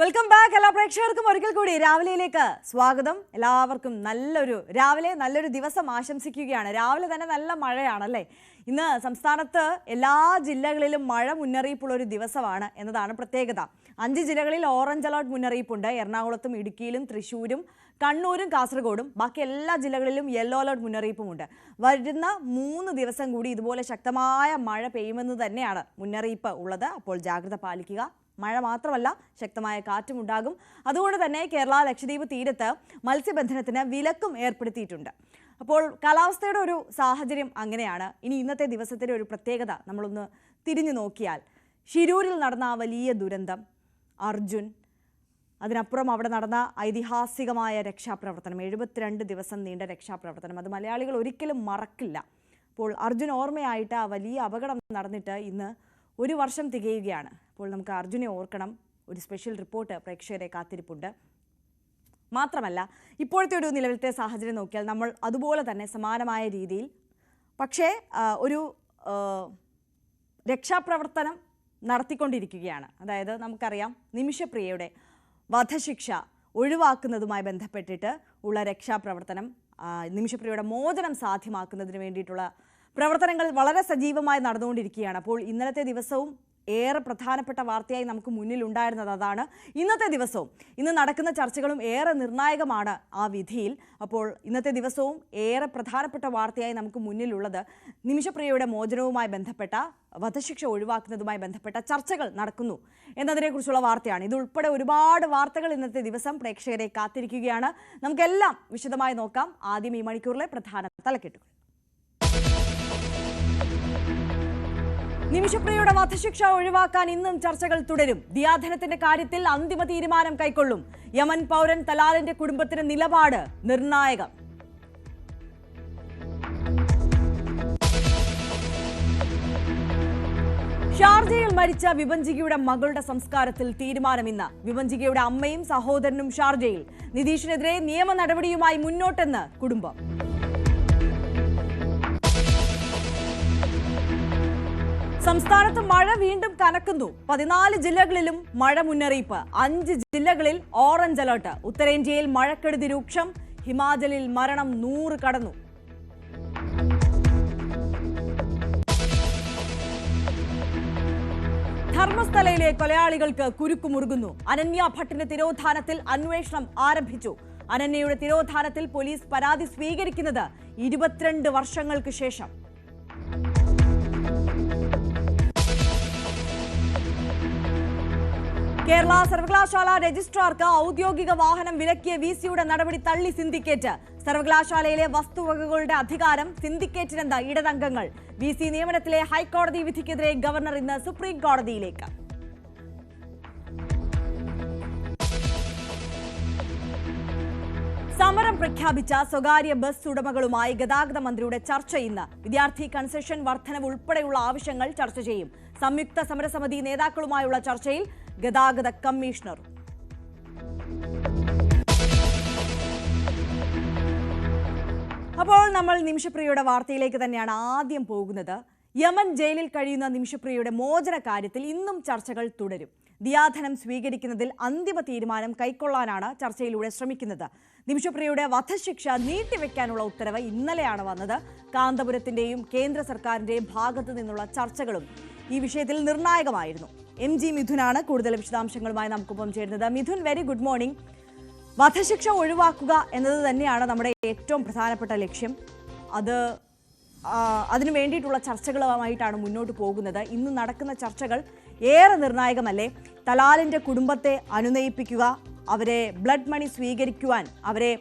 Welcome back. എല്ലാ പ്രേക്ഷകർക്കും ഒരിക്കൽ കൂടി രാവിലെയിലേക്ക് സ്വാഗതം. എല്ലാവർക്കും നല്ലൊരു ദിവസം ആശംസിക്കുകയാണ്. രാവിലെ തന്നെ നല്ല മഴയാണല്ലേ. ഇന്ന് സംസ്ഥാനത്ത് എല്ലാ ജില്ലകളിലും മഴ മുന്നറിയിപ്പുള്ള ഒരു ദിവസമാണ് എന്നതാണ് പ്രത്യേകത. 5 ജില്ലകളിൽ ഓറഞ്ച് അലർട്ട് മുന്നറിയിപ്പുണ്ട്. എറണാകുളത്തും ഇടുക്കിയിലും തൃശ്ശൂരും കണ്ണൂരും കാസർഗോഡും ബാക്കി എല്ലാ ജില്ലകളിലും യെല്ലോ അലർട്ട് മുന്നറിയിപ്പുമുണ്ട്. വരുന്ന 3 ദിവസം കൂടി ഇതുപോലെ ശക്തമായ മഴ പെയ്യുമെന്ന് തന്നെയാണ് മുന്നറിയിപ്പ് ഉള്ളത്. അപ്പോൾ ജാഗ്രത പാലിക്കുക. മഴ മാത്രമല്ല, ശക്തമായ കാറ്റുമുണ്ടാകും. അതുകൊണ്ട് തന്നെ കേരള ലക്ഷദ്വീപ് തീരത്ത് മത്സ്യബന്ധനത്തിന് വിലക്കും ഏർപ്പെടുത്തിയിട്ടുണ്ട്. അപ്പോൾ കാലാവസ്ഥയുടെ ഒരു സാഹചര്യം അങ്ങനെയാണ്. ഇനി ഇന്നത്തെ ദിവസത്തിൻ്റെ ഒരു പ്രത്യേകത നമ്മളൊന്ന് തിരിഞ്ഞു നോക്കിയാൽ, ഷിരൂരിൽ നടന്ന ആ വലിയ ദുരന്തം, അർജുൻ, അതിനപ്പുറം അവിടെ നടന്ന ഐതിഹാസികമായ രക്ഷാപ്രവർത്തനം, 72 ദിവസം നീണ്ട രക്ഷാപ്രവർത്തനം, അത് മലയാളികൾ ഒരിക്കലും മറക്കില്ല. അപ്പോൾ അർജുൻ ഓർമ്മയായിട്ട് ആ വലിയ അപകടം നടന്നിട്ട് ഇന്ന് 1 വർഷം തികയുകയാണ്. അപ്പോൾ നമുക്ക് അർജുനെ ഓർക്കണം. ഒരു സ്പെഷ്യൽ റിപ്പോർട്ട് പ്രേക്ഷകരെ കാത്തിരിപ്പുണ്ട്. മാത്രമല്ല, ഇപ്പോഴത്തെ ഒരു നിലവിലത്തെ സാഹചര്യം നോക്കിയാൽ നമ്മൾ അതുപോലെ തന്നെ സമാനമായ രീതിയിൽ പക്ഷേ ഒരു രക്ഷാപ്രവർത്തനം നടത്തിക്കൊണ്ടിരിക്കുകയാണ്. അതായത് നമുക്കറിയാം, നിമിഷപ്രിയയുടെ വധശിക്ഷ ഒഴിവാക്കുന്നതുമായി ബന്ധപ്പെട്ടിട്ട് ഉള്ള രക്ഷാപ്രവർത്തനം, നിമിഷപ്രിയയുടെ മോചനം സാധ്യമാക്കുന്നതിന് വേണ്ടിയിട്ടുള്ള പ്രവർത്തനങ്ങൾ വളരെ സജീവമായി നടന്നുകൊണ്ടിരിക്കുകയാണ്. അപ്പോൾ ഇന്നലത്തെ ദിവസവും ഏറെ പ്രധാനപ്പെട്ട വാർത്തയായി നമുക്ക് മുന്നിലുണ്ടായിരുന്നത് അതാണ്. ഇന്നത്തെ ദിവസവും ഇന്ന് നടക്കുന്ന ചർച്ചകളും ഏറെ നിർണായകമാണ് ആ വിധിയിൽ. അപ്പോൾ ഇന്നത്തെ ദിവസവും ഏറെ പ്രധാനപ്പെട്ട വാർത്തയായി നമുക്ക് മുന്നിലുള്ളത് നിമിഷപ്രിയയുടെ മോചനവുമായി ബന്ധപ്പെട്ട, വധശിക്ഷ ഒഴിവാക്കുന്നതുമായി ബന്ധപ്പെട്ട ചർച്ചകൾ നടക്കുന്നു എന്നതിനെക്കുറിച്ചുള്ള വാർത്തയാണ്. ഇതുൾപ്പെടെ ഒരുപാട് വാർത്തകൾ ഇന്നത്തെ ദിവസം പ്രേക്ഷകരെ കാത്തിരിക്കുകയാണ്. നമുക്കെല്ലാം വിശദമായി നോക്കാം. ആദ്യം ഈ മണിക്കൂറിലെ പ്രധാന തലക്കെട്ടുകൾ. നിമിഷപ്രിയയുടെ വധശിക്ഷ ഒഴിവാക്കാൻ ഇന്നും ചർച്ചകൾ തുടരും. ദിയാധനത്തിന്റെ കാര്യത്തിൽ അന്തിമ തീരുമാനം കൈക്കൊള്ളും. യമൻ പൗരൻ തലാലിന്റെ കുടുംബത്തിന് നിലപാട് നിർണായകം. ഷാർജയിൽ മരിച്ച വിഭജികയുടെ മകളുടെ സംസ്കാരത്തിൽ തീരുമാനമിന്ന്. വിഭജികയുടെ അമ്മയും സഹോദരനും ഷാർജയിൽ. നിതീഷിനെതിരെ നിയമ നടപടിയുമായി മുന്നോട്ടെന്ന് കുടുംബം. സംസ്ഥാനത്ത് മഴ വീണ്ടും കനക്കുന്നു. 14 ജില്ലകളിലും മഴ മുന്നറിയിപ്പ്. 5 ജില്ലകളിൽ ഓറഞ്ച് അലർട്ട്. ഉത്തരേന്ത്യയിൽ മഴക്കെടുതി രൂക്ഷം. ഹിമാചലിൽ മരണം 100 കടന്നു. ധർമ്മസ്ഥലയിലെ കൊലയാളികൾക്ക് കുരുക്കുമുറുകുന്നു. അനന്യ ഭട്ടിന്റെ തിരോധാനത്തിൽ അന്വേഷണം ആരംഭിച്ചു. അനന്യയുടെ തിരോധാനത്തിൽ പോലീസ് പരാതി സ്വീകരിക്കുന്നത് 22 വർഷങ്ങൾക്ക് ശേഷം. കേരള സർവകലാശാല രജിസ്ട്രാർക്ക് ഔദ്യോഗിക വാഹനം വിലക്കിയ വിസിയുടെ നടപടി തള്ളി സിൻഡിക്കേറ്റ്. സർവകലാശാലയിലെ വസ്തുവകകളുടെ അധികാരം സിൻഡിക്കേറ്റിനെന്ന ഇടതംഗങ്ങൾ. വിസി നിയമനത്തിലെ ഹൈക്കോടതി വിധിക്കെതിരെ ഗവർണർ ഇന്ന് സുപ്രീം കോടതിയിലേക്ക്. സമരം പ്രഖ്യാപിച്ച സ്വകാര്യ ബസ് ഉടമകളുമായി ഗതാഗത മന്ത്രിയുടെ ചർച്ച ഇന്ന്. വിദ്യാർത്ഥി കൺസെഷൻ വർധനവ് ഉൾപ്പെടെയുള്ള ആവശ്യങ്ങൾ ചർച്ച ചെയ്യും. സംയുക്ത സമരസമിതി നേതാക്കളുമായുള്ള ചർച്ചയിൽ ഗതാഗത കമ്മീഷണർ. അപ്പോൾ നമ്മൾ നിമിഷപ്രിയയുടെ വാർത്തയിലേക്ക് തന്നെയാണ് ആദ്യം പോകുന്നത്. യമൻ ജയിലിൽ കഴിയുന്ന നിമിഷപ്രിയയുടെ മോചന കാര്യത്തിൽ ഇന്നും ചർച്ചകൾ തുടരും. ദിയാധനം സ്വീകരിക്കുന്നതിൽ അന്തിമ തീരുമാനം കൈക്കൊള്ളാനാണ് ചർച്ചയിലൂടെ ശ്രമിക്കുന്നത്. നിമിഷപ്രിയയുടെ വധശിക്ഷ നീട്ടിവെക്കാനുള്ള ഉത്തരവ് ഇന്നലെയാണ് വന്നത്. കാന്തപുരത്തിന്റെയും കേന്ദ്ര സർക്കാരിന്റെയും ഭാഗത്തു നിന്നുള്ള ചർച്ചകളും ഈ വിഷയത്തിൽ നിർണായകമായിരുന്നു. MG മിഥുനാണ് കൂടുതൽ വിശദാംശങ്ങളുമായി നമുക്കൊപ്പം ചേരുന്നത്. Mithun, very good morning. വധശിക്ഷ ഒഴിവാക്കുക എന്നത് തന്നെയാണ് നമ്മുടെ ഏറ്റവും പ്രധാനപ്പെട്ട ലക്ഷ്യം. അതിനു വേണ്ടിയിട്ടുള്ള ചർച്ചകളുമായിട്ടാണ് മുന്നോട്ട് പോകുന്നത്. ഇന്ന് നടക്കുന്ന ചർച്ചകൾ ഏറെ നിർണായകമല്ലേ? തലാലിന്റെ കുടുംബത്തെ അനുനയിപ്പിക്കുക, അവരെ ബ്ലഡ് മണി സ്വീകരിക്കുവാൻ അവരെ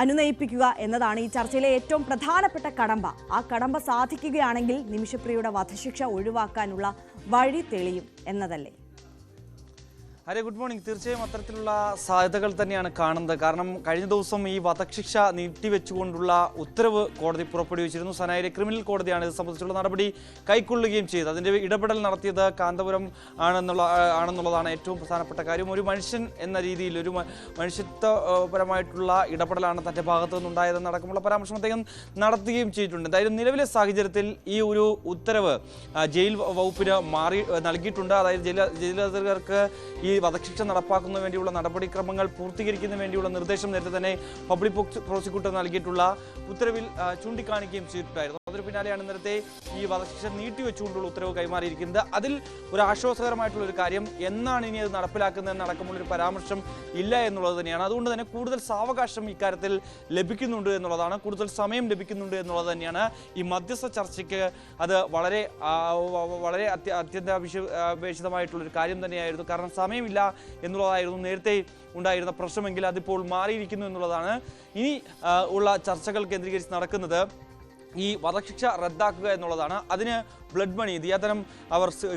അനുനയിപ്പിക്കുക എന്നതാണ് ഈ ചർച്ചയിലെ ഏറ്റവും പ്രധാനപ്പെട്ട കടമ്പ. ആ കടമ്പ സാധിക്കുകയാണെങ്കിൽ നിമിഷപ്രിയയുടെ വധശിക്ഷ ഒഴിവാക്കാനുള്ള വഴി തെളിയും എന്നതല്ലേ? ഹരേ, ഗുഡ് മോർണിംഗ്. തീർച്ചയായും അത്തരത്തിലുള്ള സാധ്യതകൾ തന്നെയാണ് കാണുന്നത്. കാരണം കഴിഞ്ഞ ദിവസം ഈ വധശിക്ഷ നീട്ടിവെച്ചുകൊണ്ടുള്ള ഉത്തരവ് കോടതി പുറപ്പെടുവിച്ചിരുന്നു. സനായിലെ ക്രിമിനൽ കോടതിയാണ് ഇത് സംബന്ധിച്ചുള്ള നടപടി കൈക്കൊള്ളുകയും ചെയ്തത്. അതിൻ്റെ ഇടപെടൽ നടത്തിയത് കാന്തപുരം ആണെന്നുള്ളതാണ് ഏറ്റവും പ്രധാനപ്പെട്ട കാര്യം. ഒരു മനുഷ്യൻ എന്ന രീതിയിൽ ഒരു മനുഷ്യത്വപരമായിട്ടുള്ള ഇടപെടലാണ് തൻ്റെ ഭാഗത്തു നിന്നുണ്ടായതെന്നടക്കമുള്ള പരാമർശം അദ്ദേഹം നടത്തുകയും ചെയ്തിട്ടുണ്ട്. എന്തായാലും നിലവിലെ സാഹചര്യത്തിൽ ഈ ഒരു ഉത്തരവ് ജയിൽ വകുപ്പിന് നൽകിയിട്ടുണ്ട്. അതായത് ജയിലധികൃതർക്ക് ഈ ഈ വധശിക്ഷ നടപ്പാക്കുന്നതിന് വേണ്ടിയുള്ള നടപടിക്രമങ്ങൾ പൂർത്തീകരിക്കുന്നതിന് വേണ്ടിയുള്ള നിർദ്ദേശം നേരത്തെ തന്നെ പബ്ലിക് പ്രോസിക്യൂട്ടർ നൽകിയിട്ടുള്ള ഉത്തരവിൽ ചൂണ്ടിക്കാണിക്കുകയും ചെയ്തിട്ടുണ്ടായിരുന്നു. അതിന് പിന്നാലെയാണ് നേരത്തെ ഈ വധശിക്ഷ നീട്ടിവെച്ചുകൊണ്ടുള്ള ഉത്തരവ് കൈമാറിയിരിക്കുന്നത്. അതിൽ ഒരു ആശ്വാസകരമായിട്ടുള്ള ഒരു കാര്യം, എന്നാണ് ഇനി അത് നടപ്പിലാക്കുന്നതെന്ന് അടക്കമുള്ളൊരു പരാമർശം ഇല്ല എന്നുള്ളത് തന്നെയാണ്. അതുകൊണ്ട് തന്നെ കൂടുതൽ സാവകാശം ഇക്കാര്യത്തിൽ ലഭിക്കുന്നുണ്ട് എന്നുള്ളതാണ്, കൂടുതൽ സമയം ലഭിക്കുന്നുണ്ട് എന്നുള്ളത് തന്നെയാണ്. ഈ മധ്യസ്ഥ ചർച്ചയ്ക്ക് അത് വളരെ അത്യന്താപേക്ഷിതമായിട്ടുള്ളൊരു കാര്യം തന്നെയായിരുന്നു. കാരണം സമയമില്ല എന്നുള്ളതായിരുന്നു നേരത്തെ ഉണ്ടായിരുന്ന പ്രശ്നമെങ്കിൽ അതിപ്പോൾ മാറിയിരിക്കുന്നു എന്നുള്ളതാണ്. ഇനി ഉള്ള ചർച്ചകൾ കേന്ദ്രീകരിച്ച് നടക്കുന്നത് ഈ വധശിക്ഷ റദ്ദാക്കുക എന്നുള്ളതാണ്. അതിന് ബ്ലഡ് മണി, ദിയാധനം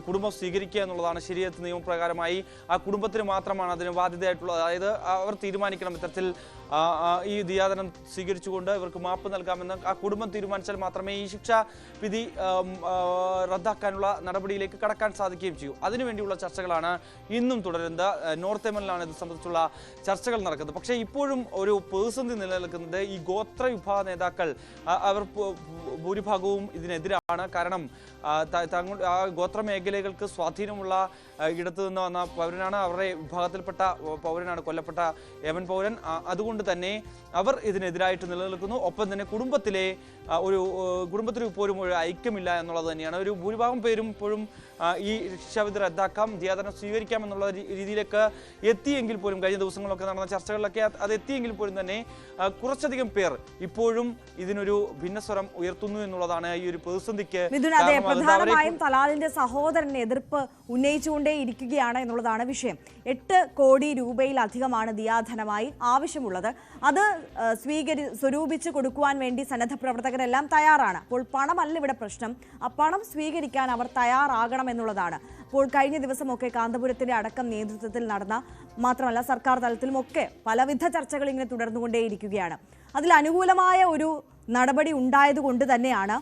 കുടുംബം സ്വീകരിക്കുക എന്നുള്ളതാണ് ശരീരത്ത് നിയമപ്രകാരമായി ആ കുടുംബത്തിന് മാത്രമാണ് അതിന് ബാധ്യതയായിട്ടുള്ളത്. അതായത് അവർ തീരുമാനിക്കണം ഇത്തരത്തിൽ ഈ ദിയാധനം സ്വീകരിച്ചുകൊണ്ട് ഇവർക്ക് മാപ്പ് നൽകാമെന്ന് ആ കുടുംബം തീരുമാനിച്ചാൽ മാത്രമേ ഈ ശിക്ഷാ വിധി റദ്ദാക്കാനുള്ള നടപടിയിലേക്ക് കടക്കാൻ സാധിക്കുകയും ചെയ്യൂ. അതിനുവേണ്ടിയുള്ള ചർച്ചകളാണ് ഇന്നും തുടരുന്നത്. നോർത്ത് യമനിലാണ് ഇത് സംബന്ധിച്ചുള്ള ചർച്ചകൾ നടക്കുന്നത്. പക്ഷേ ഇപ്പോഴും ഒരു പ്രതിസന്ധി നിലനിൽക്കുന്നത് ഈ ഗോത്ര വിഭാഗ നേതാക്കൾ അവർ ഭൂരിഭാഗവും ഇതിനെതിരാണ്. കാരണം ആ ഗോത്ര മേഖലകൾക്ക് സ്വാധീനമുള്ള ഇടത്തു നിന്ന് വന്ന പൗരനാണ്, അവരുടെ വിഭാഗത്തിൽപ്പെട്ട പൗരനാണ് കൊല്ലപ്പെട്ട യമൻ പൗരൻ. അതുകൊണ്ട് തന്നെ അവർ ഇതിനെതിരായിട്ട് നിലനിൽക്കുന്നു. ഒപ്പം തന്നെ കുടുംബത്തിൽ ഇപ്പോഴും ഒരു ഐക്യമില്ല എന്നുള്ളത് തന്നെയാണ്. ഒരു ഭൂരിഭാഗം പേരും ഇപ്പോഴും ഈ ശിക്ഷാവിധി റദ്ദാക്കാം, ദിയാധനം സ്വീകരിക്കാം എന്നുള്ള രീതിയിലേക്ക് എത്തിയെങ്കിൽ പോലും, കഴിഞ്ഞ ദിവസങ്ങളൊക്കെ നടന്ന ചർച്ചകളിലൊക്കെ അത് എത്തിയെങ്കിൽ പോലും തന്നെ കുറച്ചധികം പേർ ഇപ്പോഴും ഇതിനൊരു ഭിന്നസ്വരം ഉയർത്തുന്നു എന്നുള്ളതാണ് ഈ ഒരു പ്രതിസന്ധിക്ക്. പ്രധാനമായും തലാലിന്റെ സഹോദരന് എതിർപ്പ് ഉന്നയിച്ചുകൊണ്ടേ ഇരിക്കുകയാണ് എന്നുള്ളതാണ് വിഷയം. 8 കോടി രൂപയിലധികമാണ് ദിയാധനമായി ആവശ്യമുള്ളത്. അത് സ്വരൂപിച്ച് കൊടുക്കുവാൻ വേണ്ടി സന്നദ്ധ പ്രവർത്തകരെല്ലാം തയ്യാറാണ്. അപ്പോൾ പണമല്ല ഇവിടെ പ്രശ്നം, ആ പണം സ്വീകരിക്കാൻ അവർ തയ്യാറാകണം എന്നുള്ളതാണ്. അപ്പോൾ കഴിഞ്ഞ ദിവസമൊക്കെ കാന്തപുരത്തിന്റെ അടക്കം നേതൃത്വത്തിൽ നടന്ന, മാത്രമല്ല സർക്കാർ തലത്തിലുമൊക്കെ പലവിധ ചർച്ചകൾ ഇങ്ങനെ തുടർന്നുകൊണ്ടേയിരിക്കുകയാണ്. അതിൽ അനുകൂലമായ ഒരു നടപടി ഉണ്ടായതുകൊണ്ട് തന്നെയാണ്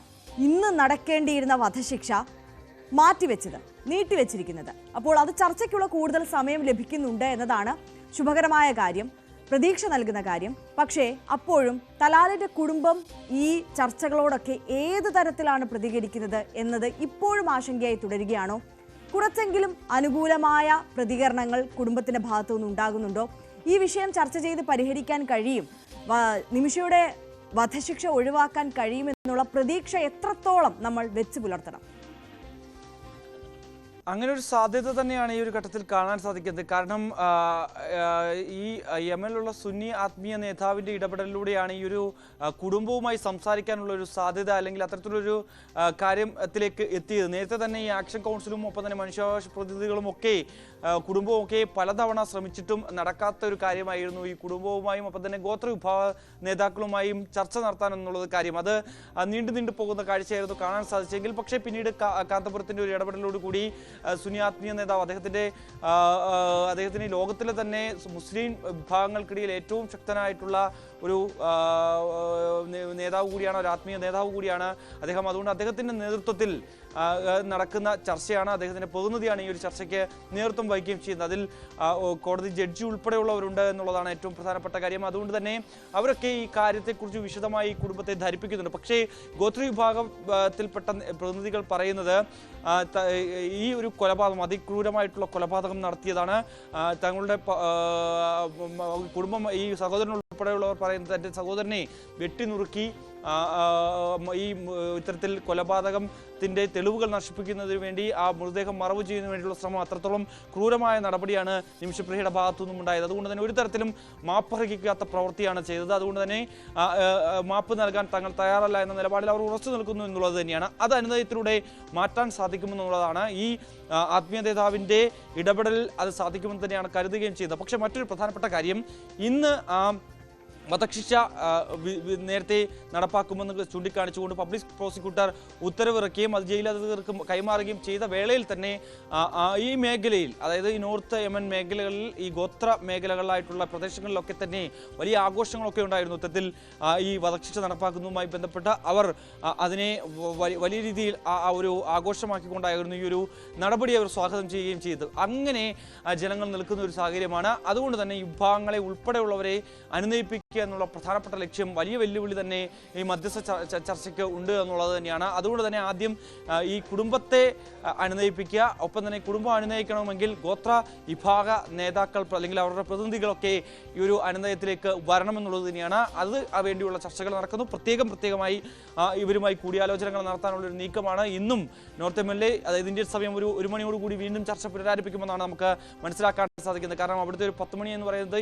ഇന്ന് നടക്കേണ്ടിയിരുന്ന വധശിക്ഷ മാറ്റിവെച്ചത്, നീട്ടിവെച്ചിരിക്കുന്നത്. അപ്പോൾ അത് ചർച്ചയ്ക്കുള്ള കൂടുതൽ സമയം ലഭിക്കുന്നുണ്ട് എന്നതാണ് ശുഭകരമായ കാര്യം, പ്രതീക്ഷ നൽകുന്ന കാര്യം. പക്ഷേ അപ്പോഴും തലാലിന്റെ കുടുംബം ഈ ചർച്ചകളോടൊക്കെ ഏത് തരത്തിലാണ് പ്രതികരിക്കുന്നത് എന്നത് ഇപ്പോഴും ആശങ്കയായി തുടരുകയാണോ? കുറച്ചെങ്കിലും അനുകൂലമായ പ്രതികരണങ്ങൾ കുടുംബത്തിന്റെ ഭാഗത്തുനിന്ന് ഉണ്ടാകുന്നുണ്ടോ? ഈ വിഷയം ചർച്ച ചെയ്ത് പരിഹരിക്കാൻ കഴിയും, നിമിഷയുടെ വധശിക്ഷ ഒഴിവാക്കാൻ കഴിയുമെന്നുള്ള പ്രതീക്ഷ എത്രത്തോളം നമ്മൾ വെച്ച് പുലർത്തണം? അങ്ങനെ ഒരു സാധ്യത തന്നെയാണ് ഈ ഒരു ഘട്ടത്തിൽ കാണാൻ സാധിക്കുന്നത്. കാരണം ഈ യമനിലുള്ള സുന്നി ആത്മീയ നേതാവിൻ്റെ ഇടപെടലിലൂടെയാണ് ഈ ഒരു കുടുംബവുമായി സംസാരിക്കാനുള്ള ഒരു സാധ്യത, അല്ലെങ്കിൽ അത്തരത്തിലൊരു കാര്യത്തിലേക്ക് എത്തിയത്. നേരത്തെ തന്നെ ഈ ആക്ഷൻ കൗൺസിലും ഒപ്പം തന്നെ മനുഷ്യാവകാശ പ്രതിനിധികളും ഒക്കെ കുടുംബമൊക്കെ പലതവണ ശ്രമിച്ചിട്ടും നടക്കാത്ത ഒരു കാര്യമായിരുന്നു ഈ കുടുംബവുമായും ഒപ്പം തന്നെ ഗോത്ര വിഭാഗ നേതാക്കളുമായും ചർച്ച നടത്താൻ എന്നുള്ളത് കാര്യം. അത് നീണ്ടു പോകുന്ന കാഴ്ചയായിരുന്നു കാണാൻ സാധിച്ചെങ്കിൽ, പക്ഷേ പിന്നീട് കാന്തപുരത്തിൻ്റെ ഒരു ഇടപെടലോടുകൂടി സുന്നി ആത്മീയ നേതാവ്, അദ്ദേഹത്തിന് ലോകത്തിലെ തന്നെ മുസ്ലിം വിഭാഗങ്ങൾക്കിടയിൽ ഏറ്റവും ശക്തനായിട്ടുള്ള ഒരു നേതാവ് കൂടിയാണ്, ഒരു ആത്മീയ നേതാവ് കൂടിയാണ് അദ്ദേഹം. അതുകൊണ്ട് അദ്ദേഹത്തിൻ്റെ നേതൃത്വത്തിൽ നടക്കുന്ന ചർച്ചയാണ്, അദ്ദേഹത്തിൻ്റെ പ്രതിനിധിയാണ് ഈ ഒരു ചർച്ചയ്ക്ക് നേതൃത്വം വഹിക്കുകയും ചെയ്യുന്നത്. അതിൽ കോടതി ജഡ്ജി ഉൾപ്പെടെയുള്ളവരുണ്ട് എന്നുള്ളതാണ് ഏറ്റവും പ്രധാനപ്പെട്ട കാര്യം. അതുകൊണ്ട് തന്നെ അവരൊക്കെ ഈ കാര്യത്തെക്കുറിച്ച് വിശദമായി കുടുംബത്തെ ധരിപ്പിക്കുന്നുണ്ട്. പക്ഷേ ഗോത്ര വിഭാഗത്തിൽപ്പെട്ട പ്രതിനിധികൾ പറയുന്നത് ഈ ഒരു കൊലപാതകം, അതിക്രൂരമായിട്ടുള്ള കൊലപാതകം നടത്തിയതാണ് തങ്ങളുടെ കുടുംബം. ഈ സഹോദരൻ ഉൾപ്പെടെയുള്ളവർ പറയുന്നത് തൻ്റെ സഹോദരനെ വെട്ടിനുറുക്കി ഈ ഇത്തരത്തിൽ കൊലപാതകത്തിന്റെ തെളിവുകൾ നശിപ്പിക്കുന്നതിന് വേണ്ടി ആ മൃതദേഹം മറവ് ചെയ്യുന്നതിന് വേണ്ടിയുള്ള ശ്രമം അത്രത്തോളം ക്രൂരമായ നടപടിയാണ് നിമിഷപ്രിയയുടെ ഭാഗത്തുനിന്നും ഉണ്ടായത്. അതുകൊണ്ട് തന്നെ ഒരു തരത്തിലും മാപ്പർഹിക്കാത്ത പ്രവൃത്തിയാണ് ചെയ്തത്. അതുകൊണ്ട് തന്നെ മാപ്പ് നൽകാൻ തങ്ങൾ തയ്യാറല്ല എന്ന നിലപാടിൽ അവർ ഉറച്ചു നിൽക്കുന്നു എന്നുള്ളത് തന്നെയാണ്. അത് അനുനയത്തിലൂടെ മാറ്റാൻ സാധിക്കുമെന്നുള്ളതാണ് ഈ ആത്മീയ നേതാവിൻ്റെ ഇടപെടലിൽ അത് സാധിക്കുമെന്ന് തന്നെയാണ് കരുതുകയും ചെയ്തത്. പക്ഷേ മറ്റൊരു പ്രധാനപ്പെട്ട കാര്യം, ഇന്ന് വധശിക്ഷ നേരത്തെ നടപ്പാക്കുമെന്ന് ചൂണ്ടിക്കാണിച്ചുകൊണ്ട് പബ്ലിക് പ്രോസിക്യൂട്ടർ ഉത്തരവിറക്കുകയും അത് ജയിലധികൃതർക്ക് കൈമാറുകയും ചെയ്ത വേളയിൽ തന്നെ ഈ മേഖലയിൽ, അതായത് ഈ നോർത്ത് യമൻ മേഖലകളിൽ, ഈ ഗോത്ര മേഖലകളിലായിട്ടുള്ള പ്രദേശങ്ങളിലൊക്കെ തന്നെ വലിയ ആഘോഷങ്ങളൊക്കെ ഉണ്ടായിരുന്നു. ഇത്തരത്തിൽ ഈ വധശിക്ഷ നടപ്പാക്കുന്നതുമായി ബന്ധപ്പെട്ട് അവർ അതിനെ വലിയ രീതിയിൽ ഒരു ആഘോഷമാക്കിക്കൊണ്ടായിരുന്നു ഈ ഒരു നടപടി അവർ സ്വാഗതം ചെയ്യുകയും ചെയ്തത്. അങ്ങനെ ജനങ്ങൾ നിൽക്കുന്ന ഒരു സാഹചര്യമാണ്. അതുകൊണ്ട് തന്നെ ഈ വിഭാഗങ്ങളെ ഉൾപ്പെടെയുള്ളവരെ അനുനയിപ്പിക്കുക എന്നുള്ള പ്രധാനപ്പെട്ട ലക്ഷ്യം, വലിയ വെല്ലുവിളി തന്നെ ഈ മധ്യസ്ഥ ചർച്ചയ്ക്ക് ഉണ്ട് എന്നുള്ളത് തന്നെയാണ്. അതുകൊണ്ട് തന്നെ ആദ്യം ഈ കുടുംബത്തെ അനുനയിപ്പിക്കുക, ഒപ്പം തന്നെ കുടുംബം അനുനയിക്കണമെങ്കിൽ ഗോത്ര വിഭാഗ നേതാക്കൾ അല്ലെങ്കിൽ അവരുടെ പ്രതിനിധികളൊക്കെ ഈ ഒരു അനുനയത്തിലേക്ക് വരണമെന്നുള്ളത് തന്നെയാണ്. അത് വേണ്ടിയുള്ള ചർച്ചകൾ നടക്കുന്നു. പ്രത്യേകമായി ഇവരുമായി കൂടിയാലോചനകൾ നടത്താനുള്ളൊരു നീക്കമാണ്. ഇന്നും നോർത്ത് MLA, അതായത് ഇന്ത്യൻ സമയം ഒരു മണിയോടുകൂടി വീണ്ടും ചർച്ച പുനരാരംഭിക്കുമെന്നാണ് നമുക്ക് മനസ്സിലാക്കാൻ സാധിക്കുന്നത്. കാരണം അവിടുത്തെ ഒരു 10 മണി എന്ന് പറയുന്നത്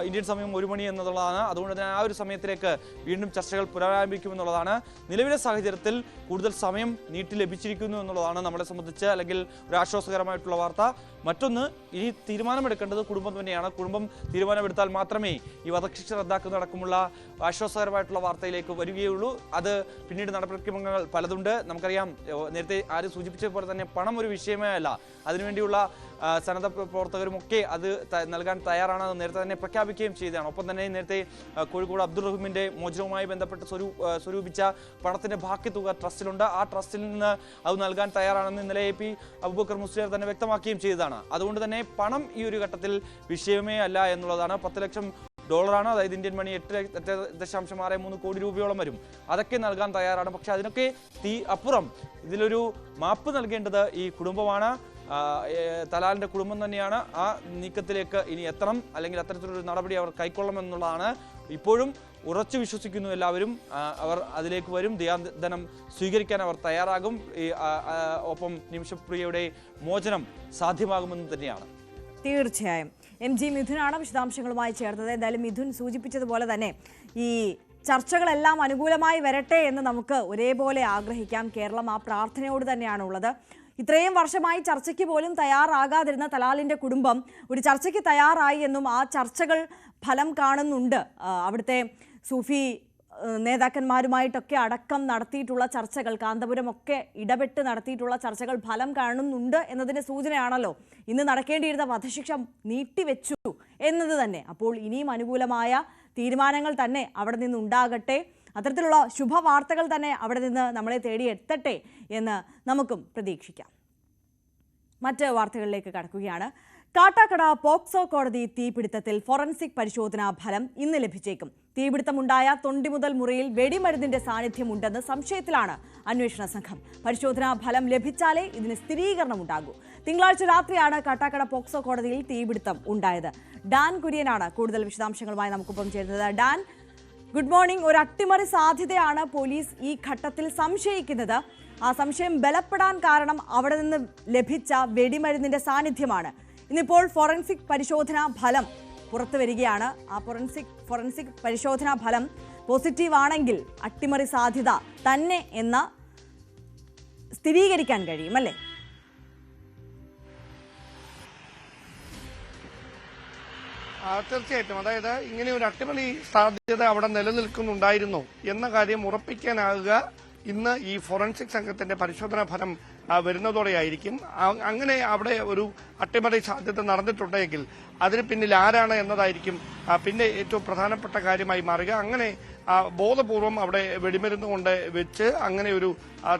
ഇന്ത്യൻ സമയം 1 മണി എന്നുള്ളതാണ്. അതുകൊണ്ട് തന്നെ ആ ഒരു സമയത്തിലേക്ക് വീണ്ടും ചർച്ചകൾ പുനരാരംഭിക്കുമെന്നുള്ളതാണ്. നിലവിലെ സാഹചര്യത്തിൽ കൂടുതൽ സമയം നീട്ടി ലഭിച്ചിരിക്കുന്നു എന്നുള്ളതാണ് നമ്മളെ സംബന്ധിച്ച് അല്ലെങ്കിൽ ഒരു ആശ്വാസകരമായിട്ടുള്ള വാർത്ത. മറ്റൊന്ന്, ഇനി തീരുമാനമെടുക്കേണ്ടത് കുടുംബം തന്നെയാണ്. കുടുംബം തീരുമാനമെടുത്താൽ മാത്രമേ ഈ വധശിക്ഷ റദ്ദാക്കുന്നതടക്കമുള്ള ആശ്വാസകരമായിട്ടുള്ള വാർത്തയിലേക്ക് വരികയുള്ളൂ. അത് പിന്നീട് നടപടിക്രമങ്ങൾ പലതുണ്ട്. നമുക്കറിയാം, നേരത്തെ ആരും സൂചിപ്പിച്ചതുപോലെ തന്നെ പണം ഒരു വിഷയമേ അല്ല. അതിനുവേണ്ടിയുള്ള സന്നദ്ധ പ്രവർത്തകരുമൊക്കെ അത് നൽകാൻ തയ്യാറാണെന്ന് നേരത്തെ തന്നെ പ്രഖ്യാപിക്കുകയും ചെയ്തതാണ്. ഒപ്പം തന്നെ നേരത്തെ കോഴിക്കോട് അബ്ദുൾ റഹീമിന്റെ മോചനവുമായി ബന്ധപ്പെട്ട് സ്വരൂപിച്ച പണത്തിന്റെ ബാക്കി തുക ട്രസ്റ്റിലുണ്ട്. ആ ട്രസ്റ്റിൽ നിന്ന് അത് നൽകാൻ തയ്യാറാണെന്ന് ഇന്നലെ AP അബൂബക്കർ മുസ്ലിയാർ തന്നെ വ്യക്തമാക്കുകയും ചെയ്തതാണ്. അതുകൊണ്ട് തന്നെ പണം ഈ ഒരു ഘട്ടത്തിൽ വിഷയമേ അല്ല എന്നുള്ളതാണ്. $10 ലക്ഷം, അതായത് ഇന്ത്യൻ മണി 8.63 കോടി രൂപയോളം വരും. അതൊക്കെ നൽകാൻ തയ്യാറാണ്. പക്ഷെ അതിനൊക്കെ അപ്പുറം ഇതിലൊരു മാപ്പ് നൽകേണ്ടത് ഈ കുടുംബമാണ്. തലാലിന്റെ കുടുംബം തന്നെയാണ്. ആ നീക്കത്തിലേക്ക് ഇനി എത്തണം, അല്ലെങ്കിൽ അത്തരത്തിലൊരു നടപടി അവർ കൈക്കൊള്ളണമെന്നുള്ളതാണ്. ഇപ്പോഴും ഉറച്ചു വിശ്വസിക്കുന്നു എല്ലാവരും. അവർ അതിലേക്ക് വരും. ദയാധനം സ്വീകരിക്കാൻ അവർ തയ്യാറാകും. ഒപ്പം നിമിഷപ്രിയയുടെ മോചനം സാധ്യമാകുമെന്ന് തന്നെയാണ്. തീർച്ചയായും MG മിഥുനാണ് വിശദാംശങ്ങളുമായി ചേർത്തത്. എന്തായാലും മിഥുൻ സൂചിപ്പിച്ചതുപോലെ തന്നെ ഈ ചർച്ചകളെല്ലാം അനുകൂലമായി വരട്ടെ എന്ന് നമുക്ക് ഒരേപോലെ ആഗ്രഹിക്കാം. കേരളം ആ പ്രാർത്ഥനയോട് തന്നെയാണ് ഉള്ളത്. ഇത്രയും വർഷമായി ചർച്ചയ്ക്ക് പോലും തയ്യാറാകാതിരുന്ന തലാലിൻ്റെ കുടുംബം ഒരു ചർച്ചയ്ക്ക് തയ്യാറായി എന്നും ആ ചർച്ചകൾ ഫലം കാണുന്നുണ്ട്. അവിടുത്തെ സൂഫി നേതാക്കന്മാരുമായിട്ടൊക്കെ അടക്കം നടത്തിയിട്ടുള്ള ചർച്ചകൾ, കാന്തപുരമൊക്കെ ഇടപെട്ട് നടത്തിയിട്ടുള്ള ചർച്ചകൾ ഫലം കാണുന്നുണ്ട് എന്നതിൻ്റെ സൂചനയാണല്ലോ ഇന്ന് നടക്കേണ്ടിയിരുന്ന വധശിക്ഷ നീട്ടിവെച്ചു എന്നത് തന്നെ. അപ്പോൾ ഇനിയും അനുകൂലമായ തീരുമാനങ്ങൾ തന്നെ അവിടെ നിന്നുണ്ടാകട്ടെ, അത്തരത്തിലുള്ള ശുഭവാർത്തകൾ തന്നെ അവിടെ നിന്ന് നമ്മളെ തേടി എത്തട്ടെ എന്ന് നമുക്കും പ്രതീക്ഷിക്കാം. മറ്റ് വാർത്തകളിലേക്ക് കടക്കുകയാണ്. കാട്ടാക്കട പോക്സോ കോടതി തീപിടുത്തത്തിൽ ഫോറൻസിക് പരിശോധനാ ഫലം ഇന്ന് ലഭിച്ചേക്കും. തീപിടുത്തമുണ്ടായ തൊണ്ടിമുതൽ മുറിയിൽ വെടിമരുന്നിന്റെ സാന്നിധ്യമുണ്ടെന്ന് സംശയത്തിലാണ് അന്വേഷണ സംഘം. പരിശോധനാ ഫലം ലഭിച്ചാലേ ഇതിന് സ്ഥിരീകരണമുണ്ടാകൂ. തിങ്കളാഴ്ച രാത്രിയാണ് കാട്ടാക്കട പോക്സോ കോടതിയിൽ തീപിടുത്തം ഉണ്ടായത്. ഡാൻ കുര്യനാണ് കൂടുതൽ വിശദാംശങ്ങളുമായി നമുക്കൊപ്പം ചേരുന്നത്. Dan, good morning. ഒരു അട്ടിമറി സാധ്യതയാണ് പോലീസ് ഈ ഘട്ടത്തിൽ സംശയിക്കുന്നത്. ആ സംശയം ബലപ്പെടാൻ കാരണം അവിടെ നിന്ന് ലഭിച്ച വെടിമരുന്നിന്റെ സാന്നിധ്യമാണ്. ഇന്നിപ്പോൾ ഫോറൻസിക് പരിശോധനാ ഫലം പുറത്തു വരികയാണ്. ആ ഫോറൻസിക് പരിശോധനാ ഫലം പോസിറ്റീവ് ആണെങ്കിൽ അട്ടിമറി സാധ്യത തന്നെ എന്ന് സ്ഥിരീകരിക്കാൻ കഴിയും, അല്ലേ? തീർച്ചയായിട്ടും. അതായത് ഇങ്ങനെ ഒരു അട്ടിമറി സാധ്യത അവിടെ നിലനിൽക്കുന്നുണ്ടായിരുന്നു എന്ന കാര്യം ഉറപ്പിക്കാനാകുക ഇന്ന് ഈ ഫോറൻസിക് സംഘത്തിന്റെ പരിശോധനാ ഫലം വരുന്നതോടെയായിരിക്കും. അങ്ങനെ അവിടെ ഒരു അട്ടിമറി സാധ്യത നടന്നിട്ടുണ്ടെങ്കിൽ അതിന് പിന്നിൽ ആരാണ് എന്നതായിരിക്കും പിന്നെ ഏറ്റവും പ്രധാനപ്പെട്ട കാര്യമായി മാറുക. അങ്ങനെ ബോധപൂർവം അവിടെ വെടിമരുന്ന് കൊണ്ട് വെച്ച് അങ്ങനെ ഒരു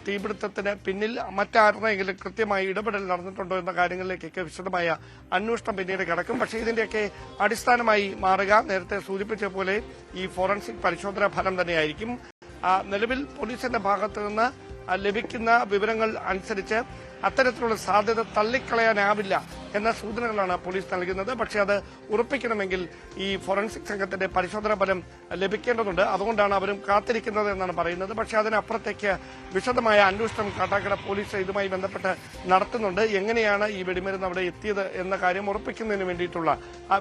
തീപിടുത്തത്തിന് പിന്നിൽ മറ്റാരുടെയെങ്കിലും കൃത്യമായി ഇടപെടൽ നടന്നിട്ടുണ്ടോ എന്ന കാര്യങ്ങളിലേക്കൊക്കെ വിശദമായ അന്വേഷണം പിന്നീട് കിടക്കും. പക്ഷേ ഇതിന്റെയൊക്കെ അടിസ്ഥാനമായി മാറുക നേരത്തെ സൂചിപ്പിച്ച പോലെ ഈ ഫോറൻസിക് പരിശോധനാ ഫലം തന്നെയായിരിക്കും. നിലവിൽ പോലീസിന്റെ ഭാഗത്തു നിന്ന് ലഭിക്കുന്ന വിവരങ്ങൾ അനുസരിച്ച് അത്തരത്തിലുള്ള സാധ്യത തള്ളിക്കളയാനാവില്ല എന്ന സൂചനകളാണ് പോലീസ് നൽകുന്നത്. പക്ഷേ അത് ഉറപ്പിക്കണമെങ്കിൽ ഈ ഫോറൻസിക് സംഘത്തിന്റെ പരിശോധനാ ഫലം ലഭിക്കേണ്ടതുണ്ട്. അതുകൊണ്ടാണ് അവരും കാത്തിരിക്കുന്നത് എന്നാണ് പറയുന്നത്. പക്ഷേ അതിനപ്പുറത്തേക്ക് വിശദമായ അന്വേഷണം കാട്ടാക്കട പോലീസ് ഇതുമായി ബന്ധപ്പെട്ട് നടത്തുന്നുണ്ട്. എങ്ങനെയാണ് ഈ വെടിമരുന്ന് അവിടെ എത്തിയത് എന്ന കാര്യം ഉറപ്പിക്കുന്നതിന് വേണ്ടിയിട്ടുള്ള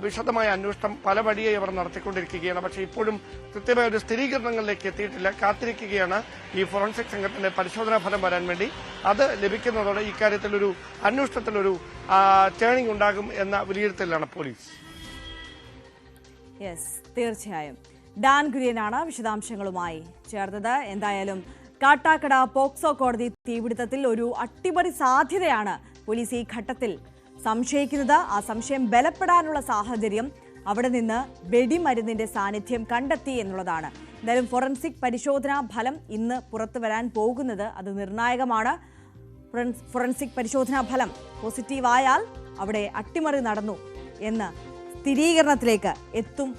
വിശദമായ അന്വേഷണം പല വഴിയെ അവർ നടത്തിക്കൊണ്ടിരിക്കുകയാണ്. പക്ഷേ ഇപ്പോഴും കൃത്യമായ ഒരു സ്ഥിരീകരണങ്ങളിലേക്ക് എത്തിയിട്ടില്ല. കാത്തിരിക്കുകയാണ് ഈ ഫോറൻസിക് സംഘത്തിന്റെ പരിശോധനാ ഫലം വരാൻ വേണ്ടി. അത് ലഭിക്കുന്നതോടെ ഇക്കാര്യത്തിൽ ഒരു അന്വേഷണത്തിലൊരു ടേണിംഗ് ഉണ്ടാകും എന്ന വിലയിരുത്തലാണ് പോലീസ്. യെസ്, തീർച്ചയായും. ഡാൻ കുര്യനാണ് വിശദാംശങ്ങളുമായി ചേർത്തത്. എന്തായാലും കാട്ടാക്കട പോക്സോ കോടതി തീപിടുത്തത്തിൽ ഒരു അട്ടിമറി സാധ്യതയാണ് പോലീസ് ഈ ഘട്ടത്തിൽ സംശയിക്കുന്നത്. ആ സംശയം ബലപ്പെടാനുള്ള സാഹചര്യം അവിടെ നിന്ന് വെടിമരുന്നിന്റെ സാന്നിധ്യം കണ്ടെത്തി എന്നുള്ളതാണ്. എന്തായാലും ഫോറൻസിക് പരിശോധനാ ഫലം ഇന്ന് പുറത്തു വരാൻ പോകുന്നത് അത് നിർണായകമാണ്. ഫോറൻസിക് പരിശോധനാ ഫലം പോസിറ്റീവായാൽ അവിടെ അട്ടിമറി നടന്നു എന്ന സ്ഥിരീകരണത്തിലേക്ക് എത്തും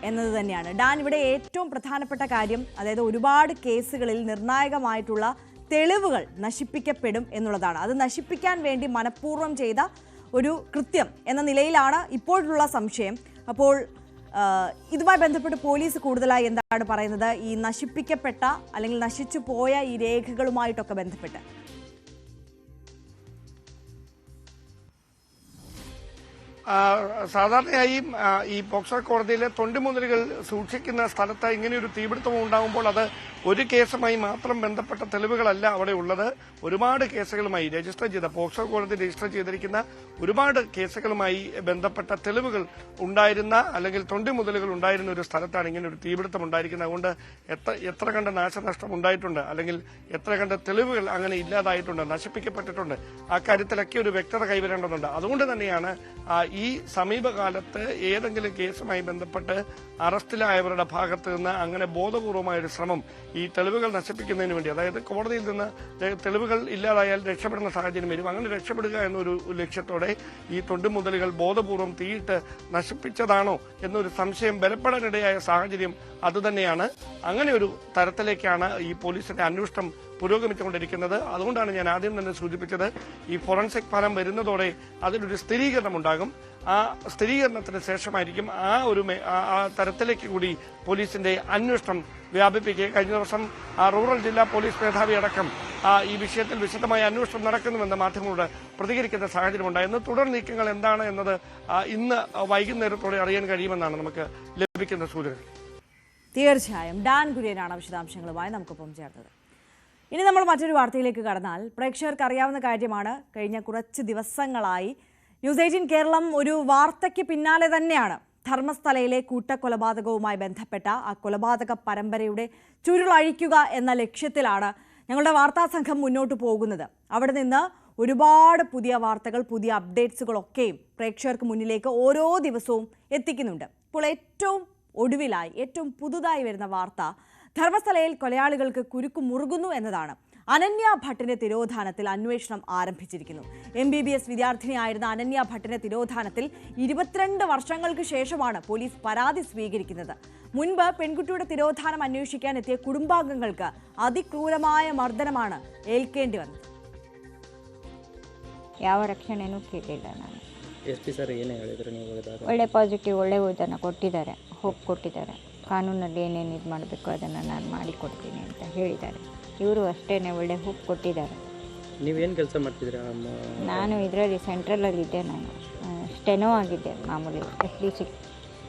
എന്നത് തന്നെയാണ്. ഡാൻ, ഇവിടെ ഏറ്റവും പ്രധാനപ്പെട്ട കാര്യം, അതായത് ഒരുപാട് കേസുകളിൽ നിർണായകമായിട്ടുള്ള തെളിവുകൾ നശിപ്പിക്കപ്പെടും എന്നുള്ളതാണ്. അത് നശിപ്പിക്കാൻ വേണ്ടി മനഃപൂർവ്വം ചെയ്ത ഒരു കൃത്യം എന്ന നിലയിലാണ് ഇപ്പോഴുള്ള സംശയം. അപ്പോൾ ഇതുമായി ബന്ധപ്പെട്ട് പോലീസ് കൂടുതലായി എന്താണ് പറയുന്നത്, ഈ നശിപ്പിക്കപ്പെട്ട അല്ലെങ്കിൽ നശിച്ചു പോയ ഈ രേഖകളുമായിട്ടൊക്കെ ബന്ധപ്പെട്ട്? സാധാരണയായി ഈ പോക്സോ കോടതിയിലെ തൊണ്ടിമുതലുകൾ സൂക്ഷിക്കുന്ന സ്ഥലത്ത് ഇങ്ങനെയൊരു തീപിടുത്തം ഉണ്ടാകുമ്പോൾ അത് ഒരു കേസുമായി മാത്രം ബന്ധപ്പെട്ട തെളിവുകളല്ല അവിടെ ഉള്ളത്. ഒരുപാട് കേസുകളുമായി രജിസ്റ്റർ ചെയ്ത പോക്സോ കോടതി രജിസ്റ്റർ ചെയ്തിരിക്കുന്ന ഒരുപാട് കേസുകളുമായി ബന്ധപ്പെട്ട തെളിവുകൾ ഉണ്ടായിരുന്ന അല്ലെങ്കിൽ തൊണ്ടിമുതലുകൾ ഉണ്ടായിരുന്ന ഒരു സ്ഥലത്താണ് ഇങ്ങനെ ഒരു തീപിടുത്തം ഉണ്ടായിരിക്കുന്നത്. അതുകൊണ്ട് എത്ര കണ്ട നാശനഷ്ടം ഉണ്ടായിട്ടുണ്ട്, അല്ലെങ്കിൽ എത്ര കണ്ട തെളിവുകൾ അങ്ങനെ ഇല്ലാതായിട്ടുണ്ട്, നശിപ്പിക്കപ്പെട്ടിട്ടുണ്ട്, ആ കാര്യത്തിലൊക്കെ ഒരു വ്യക്തത കൈവരേണ്ടതുണ്ട്. അതുകൊണ്ട് തന്നെയാണ് ഈ സമീപകാലത്ത് ഏതെങ്കിലും കേസുമായി ബന്ധപ്പെട്ട് അറസ്റ്റിലായവരുടെ ഭാഗത്ത് നിന്ന് അങ്ങനെ ബോധപൂർവമായ ഒരു ശ്രമം ഈ തെളിവുകൾ നശിപ്പിക്കുന്നതിന് വേണ്ടി, അതായത് കോടതിയിൽ നിന്ന് തെളിവുകൾ ഇല്ലാതായാൽ രക്ഷപ്പെടുന്ന സാഹചര്യം വരും, അങ്ങനെ രക്ഷപ്പെടുക എന്നൊരു ലക്ഷ്യത്തോടെ ഈ തൊണ്ടിമുതലുകൾ ബോധപൂർവം തീയിട്ട് നശിപ്പിച്ചതാണോ എന്നൊരു സംശയം ബലപ്പെടാനിടയായ സാഹചര്യം അതുതന്നെയാണ്. അങ്ങനെ ഒരു തരത്തിലേക്കാണ് ഈ പോലീസിന്റെ അന്വേഷണം പുരോഗമിച്ചുകൊണ്ടിരിക്കുന്നത്. അതുകൊണ്ടാണ് ഞാൻ ആദ്യം തന്നെ സൂചിപ്പിച്ചത്, ഈ ഫോറൻസിക് ഫലം വരുന്നതോടെ അതിലൊരു സ്ഥിരീകരണം ഉണ്ടാകും. ആ സ്ഥിരീകരണത്തിന് ശേഷമായിരിക്കും ആ തരത്തിലേക്ക് കൂടി പോലീസിന്റെ അന്വേഷണം വ്യാപിപ്പിക്കുക. കഴിഞ്ഞ ദിവസം റൂറൽ ജില്ലാ പോലീസ് മേധാവി അടക്കം ഈ വിഷയത്തിൽ വിശദമായ അന്വേഷണം നടക്കുന്നുവെന്ന് മാധ്യമങ്ങളോട് പ്രതികരിക്കുന്ന സാഹചര്യം ഉണ്ടായിരുന്നു. തുടർ നീക്കങ്ങൾ എന്താണ് എന്നത് ഇന്ന് വൈകുന്നേരത്തോടെ അറിയാൻ കഴിയുമെന്നാണ് നമുക്ക് ലഭിക്കുന്ന സൂചന. തീർച്ചയായും ഡാൻ കുര്യനാണ് വിശദാംശങ്ങളുമായി നമുക്കൊപ്പം ചേർത്തത്. ഇനി നമ്മൾ മറ്റൊരു വാർത്തയിലേക്ക് കടന്നാൽ, പ്രേക്ഷകർക്ക് അറിയാവുന്ന കാര്യമാണ്, കഴിഞ്ഞ കുറച്ച് ദിവസങ്ങളായി ന്യൂസ് 18 കേരളം ഒരു വാർത്തയ്ക്ക് പിന്നാലെ തന്നെയാണ് ധർമ്മസ്ഥലയിലെ കൂട്ടക്കൊലപാതകവുമായി ബന്ധപ്പെട്ട ആ കൊലപാതക പരമ്പരയുടെ ചുരുളഴിക്കുക എന്ന ലക്ഷ്യത്തിലാണ് ഞങ്ങളുടെ വാർത്താ സംഘം മുന്നോട്ട് പോകുന്നത്. അവിടെ നിന്ന് ഒരുപാട് പുതിയ വാർത്തകൾ, പുതിയ അപ്ഡേറ്റ്സുകളൊക്കെയും പ്രേക്ഷകർക്ക് മുന്നിലേക്ക് ഓരോ ദിവസവും എത്തിക്കുന്നുണ്ട്. ഇപ്പോൾ ഏറ്റവും ഒടുവിലായി, ഏറ്റവും പുതുതായി വരുന്ന വാർത്ത, ധർമ്മസ്ഥലയിൽ കൊലയാളികൾക്ക് കുരുക്കു മുറുകുന്നു എന്നതാണ്. അനന്യ ഭട്ടിന്റെ തിരോധാനത്തിൽ അന്വേഷണം ആരംഭിച്ചിരിക്കുന്നു. MBBS വിദ്യാർത്ഥിനിയായിരുന്ന അനന്യ ഭട്ടിന്റെ തിരോധാനത്തിൽ 22 വർഷങ്ങൾക്ക് ശേഷമാണ് പോലീസ് പരാതി സ്വീകരിക്കുന്നത്. മുൻപ് പെൺകുട്ടിയുടെ തിരോധാനം അന്വേഷിക്കാൻ എത്തിയ കുടുംബാംഗങ്ങൾക്ക് അതിക്രൂരമായ മർദ്ദനമാണ് ഏൽക്കേണ്ടി വന്നത്. ಯಾವ ರಕ್ಷಣೆನೂ ಕೇಳಿಲ್ಲ ನಾನು. SP ಸರ್ ಏನು ಹೇಳಿದ್ರು ನೀವು ಹೋದಾಗ? ಒಳ್ಳೆ ಪಾಸಿಟಿವ್, ಒಳ್ಳೆ ಇದನ್ನು ಕೊಟ್ಟಿದ್ದಾರೆ, ಹೋಪ್ ಕೊಟ್ಟಿದ್ದಾರೆ. ಕಾನೂನಲ್ಲಿ ಏನೇನು ಇದು ಮಾಡಬೇಕು ಅದನ್ನು ನಾನು ಮಾಡಿಕೊಡ್ತೀನಿ ಅಂತ ಹೇಳಿದ್ದಾರೆ. ಇವರು ಅಷ್ಟೇ ಒಳ್ಳೆ ಹೋಪ್ ಕೊಟ್ಟಿದ್ದಾರೆ. ನೀವೇನು ಕೆಲಸ ಮಾಡ್ತಿದ್ದೀರಾ? ನಾನು ಇದರಲ್ಲಿ ಸೆಂಟ್ರಲಲ್ಲಿದ್ದೆ, ನಾನು ಸ್ಟೆನೋ ಆಗಿದ್ದೆ, ಮಾಮೂಲಿ FDC